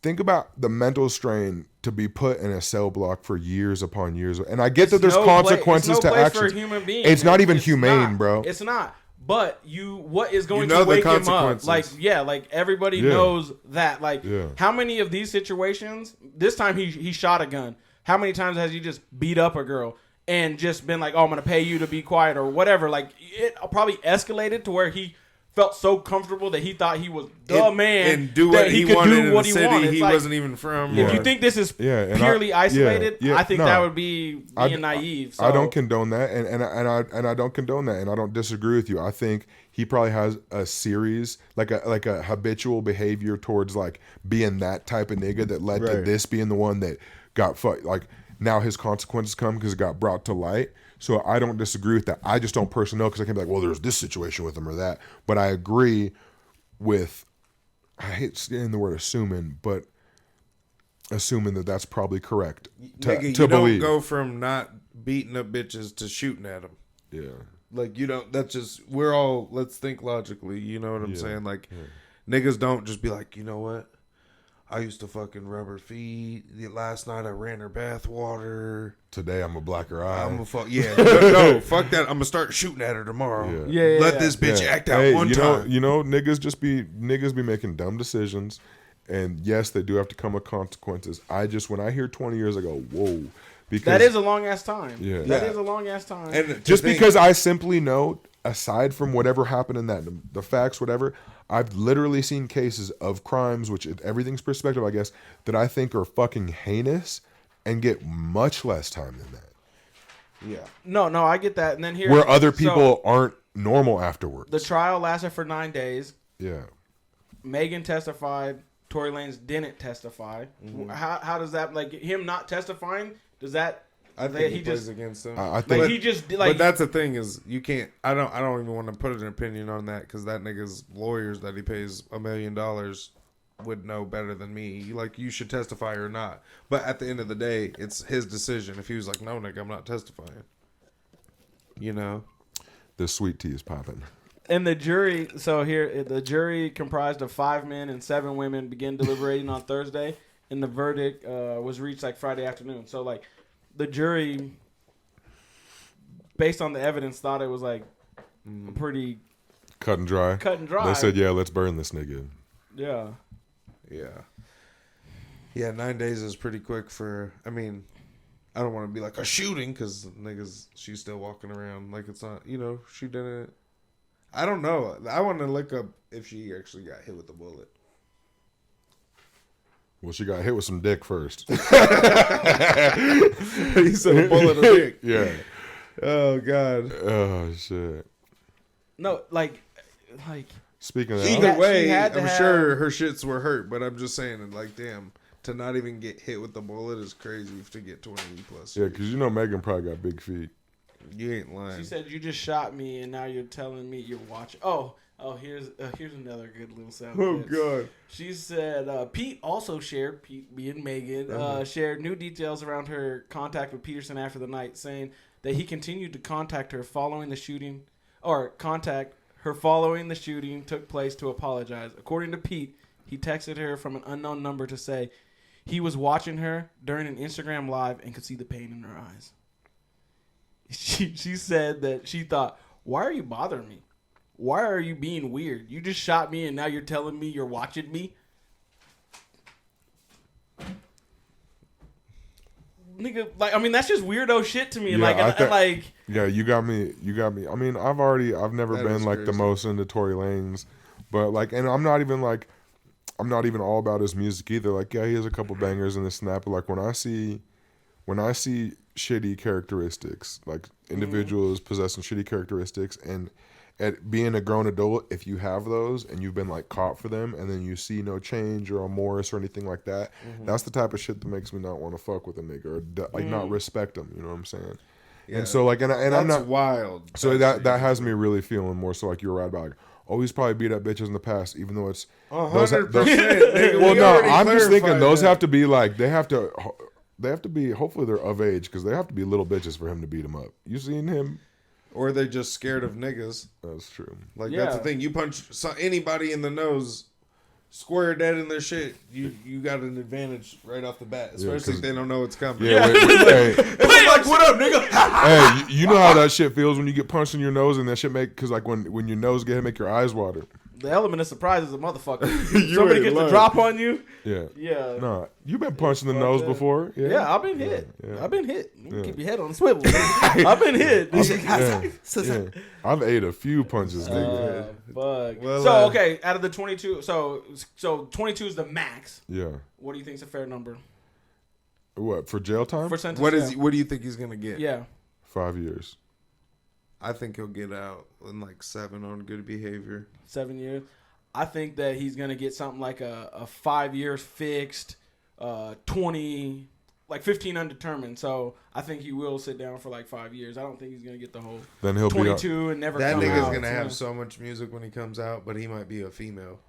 think about the mental strain to be put in a cell block for years upon years. And I get that there's consequences to actions. It's not even humane, bro. It's not. But what is going to wake him up? Like, like everybody knows that. Like, how many of these situations, this time he shot a gun. How many times has he just beat up a girl and just been like, oh, I'm going to pay you to be quiet or whatever? Like, it probably escalated to where he felt so comfortable that he thought he was the man and do what he wanted in a city he wasn't even from. If you think this is purely isolated, I think that would be being naive. So. I don't condone that, and I don't condone that, and I don't disagree with you. I think he probably has a series, like a habitual behavior towards like being that type of nigga that led to this being the one that got fucked. Like, now his consequences come because it got brought to light. So I don't disagree with that. I just don't personally know, because I can be like, well, there's this situation with him or that. But I agree with, I hate saying the word assuming, but assuming that that's probably correct to you believe. Don't go from not beating up bitches to shooting at them. Yeah. Like, you know, that's just, let's think logically, you know what I'm saying? Like, niggas don't just be like, you know what? I used to fucking rub her feet. Last night I ran her bath water. Today I'm a black her eye. I'm a fuck. Yeah, no, fuck that. I'm gonna start shooting at her tomorrow. Let this bitch act out one time. You know, niggas be making dumb decisions, and yes, they do have to come with consequences. When I hear 20 years, I go, whoa, because that is a long ass time. Yeah, that is a long ass time. And just because I simply know, aside from whatever happened in that, the facts, whatever. I've literally seen cases of crimes, which everything's perspective, I guess, that I think are fucking heinous and get much less time than that. Yeah. No, I get that. And then here, where other people aren't normal afterwards. The trial lasted for 9 days. Yeah. Megan testified. Tory Lanez didn't testify. Mm-hmm. How does that, like, him not testifying, does that... I think he plays against him. I think, like, he just like. But that's the thing is, you can't. I don't even want to put an opinion on that because that nigga's lawyers that he pays $1 million would know better than me. Like, you should testify or not. But at the end of the day, it's his decision. If he was like, no, nigga, I'm not testifying. You know, the sweet tea is popping. And the jury. So here, the jury comprised of 5 men and 7 women began deliberating on Thursday, and the verdict was reached like Friday afternoon. So like. The jury, based on the evidence, thought it was like pretty cut and dry. They said, "Yeah, let's burn this nigga." Yeah. 9 days is pretty quick for. I mean, I don't want to be like a shooting because niggas, she's still walking around like it's not. You know, she didn't. I don't know. I want to look up if she actually got hit with a bullet. Well, she got hit with some dick first. He said a bullet of dick. Yeah. Oh, God. Oh, shit. No, like. Speaking of that. Either way, I'm sure her shits were hurt, but I'm just saying, like, damn, to not even get hit with the bullet is crazy to get 20 plus. Yeah, because you know Megan probably got big feet. You ain't lying. She said, you just shot me, and now you're telling me you're watching. Oh, here's another good little sound. Oh, God. She said, Pete also shared, Pete being Megan, shared new details around her contact with Peterson after the night, saying that he continued to contact her following the shooting, took place to apologize. According to Pete, he texted her from an unknown number to say he was watching her during an Instagram live and could see the pain in her eyes. She said that she thought, why are you bothering me? Why are you being weird? You just shot me and now you're telling me you're watching me? Nigga, like, I mean, that's just weirdo shit to me. Yeah, yeah, you got me. I mean, I've never been like the most into Tory Lanez, but like, and I'm not even all about his music either. Like, yeah, he has a couple bangers in the snap, but like when I see shitty characteristics, like individuals possessing shitty characteristics, and at being a grown adult, if you have those and you've been like caught for them and then you see no change or remorse or anything like that, that's the type of shit that makes me not want to fuck with a nigga or like not respect him. You know what I'm saying? Yeah. And so like, and I'm not wild. So that has me really feeling more so like you're right about like, oh, he's probably beat up bitches in the past, even though it's 100%. Well, no, I'm just thinking those have to be like they have to be. Hopefully, they're of age because they have to be little bitches for him to beat them up. You seen him? Or they're just scared of niggas. That's true. Like, that's the thing. You punch anybody in the nose, square dead in their shit, you got an advantage right off the bat. Especially if they don't know it's coming. Yeah, like, what up, nigga? Hey, you know how that shit feels when you get punched in your nose and that shit because like when your nose make your eyes water. The element of surprise is a motherfucker. Somebody gets a drop on you. Yeah. Yeah. No, you've been punched in the nose before. Yeah, I've been hit. Yeah. I've been hit. Keep your head on the swivel. I've been hit. I've ate a few punches, nigga. Fuck. Well, so okay, out of the 22, so 22 is the max. Yeah. What do you think is a fair number? What for jail time? For sentence. What do you think he's gonna get? Yeah. 5 years. I think he'll get out in like 7 on good behavior. 7 years. I think that he's gonna get something like a 5 years fixed, 20, like 15 undetermined. So I think he will sit down for like 5 years. I don't think he's gonna get the whole. Then he'll 22 and never. That come nigga's out. gonna have so much music when he comes out, but he might be a female.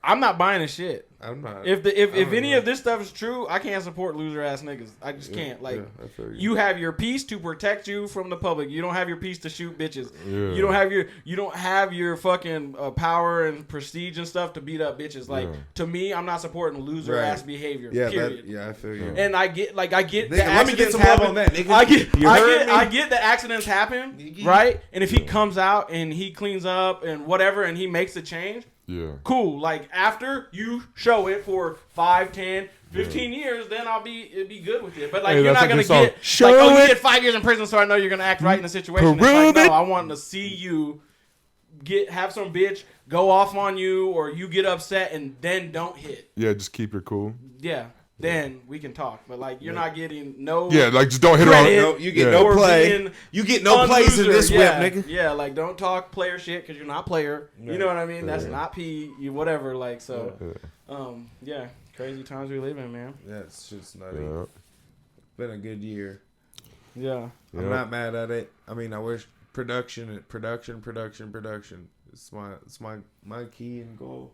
I'm not buying the shit. I'm not. If any of this stuff is true, I can't support loser ass niggas. I just can't. Like, you have your piece to protect you from the public. You don't have your piece to shoot bitches. Yeah. You don't have your fucking power and prestige and stuff to beat up bitches. Like, to me, I'm not supporting loser ass behavior. Yeah, period. I feel you. And I get nigga, the let me get some happen. on that, nigga. I get the accidents happen, right? And if he comes out and he cleans up and whatever, and he makes a change. Yeah. Cool. Like, after you show it for 5, 10, 15 years, then it'd be good with it. But like, you're not gonna get you get 5 years in prison, so I know you're gonna act right in the situation. It's like, no, I want to see you have some bitch go off on you, or you get upset and then don't hit. Yeah, just keep it cool. Yeah. Then we can talk, but like, you're not getting no. Yeah, like, just don't hit her on. No, you get no play. You get no plays in this whip, nigga. Yeah, like, don't talk player shit because you're not player. You know what I mean? That's not P. You whatever. Like, so, yeah, crazy times we live in, man. Yeah, it's just nutty. It's been a good year. Yeah, I'm not mad at it. I mean, I wish production. It's my key and goal.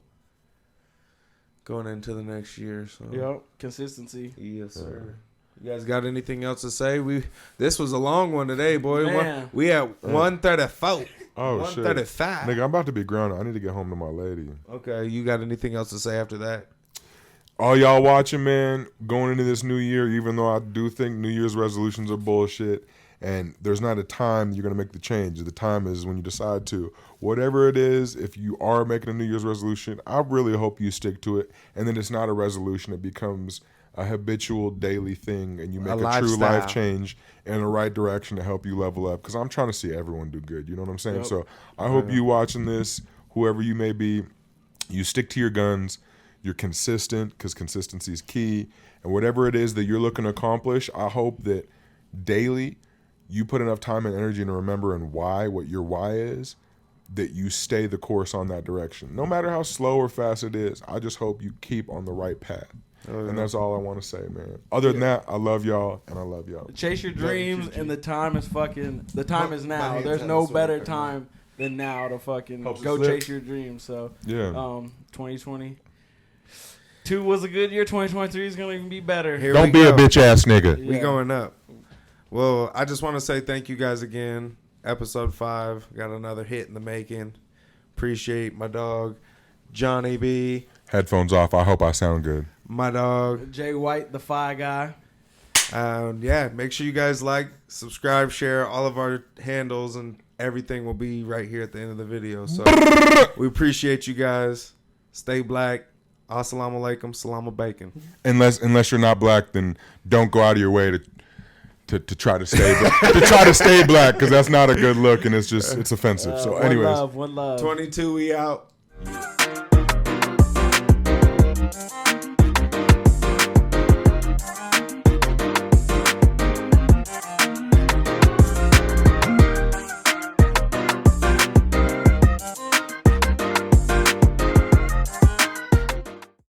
Going into the next year, so consistency. Yes, sir. You guys got anything else to say? This was a long one today, boy. We had 134. Oh, 135. Shit. Nigga, I'm about to be grounded. I need to get home to my lady. Okay, you got anything else to say after that? All y'all watching, man, going into this new year, even though I do think New Year's resolutions are bullshit, and there's not a time you're going to make the change. The time is when you decide to. Whatever it is, if you are making a New Year's resolution, I really hope you stick to it. And then it's not a resolution. It becomes a habitual daily thing, and you make a true life change in the right direction to help you level up. Because I'm trying to see everyone do good. You know what I'm saying? Yep. So I hope you watching this, whoever you may be, you stick to your guns. You're consistent, because consistency is key. And whatever it is that you're looking to accomplish, I hope that daily you put enough time and energy into remembering what your why is, that you stay the course on that direction. No matter how slow or fast it is, I just hope you keep on the right path. And that's all I want to say, man. Other than that, I love y'all, and I love y'all. Chase your dreams, and the time is now. There's no better time than now to fucking go chase your dreams. So, 2022 was a good year. 2023 is going to even be better. Don't be a bitch ass nigga. We going up. Well, I just want to say thank you guys again. Episode 5 got another hit in the making. Appreciate my dog Johnny B. Headphones off. I hope I sound good. My dog Jay White, the Fi Guy. Make sure you guys like, subscribe, share all of our handles, and everything will be right here at the end of the video. So we appreciate you guys. Stay black. Assalamu alaikum. Salam bacon. Unless you're not black, then don't go out of your way to try to stay black, because that's not a good look, and it's offensive. So anyways, one love. 22, we out.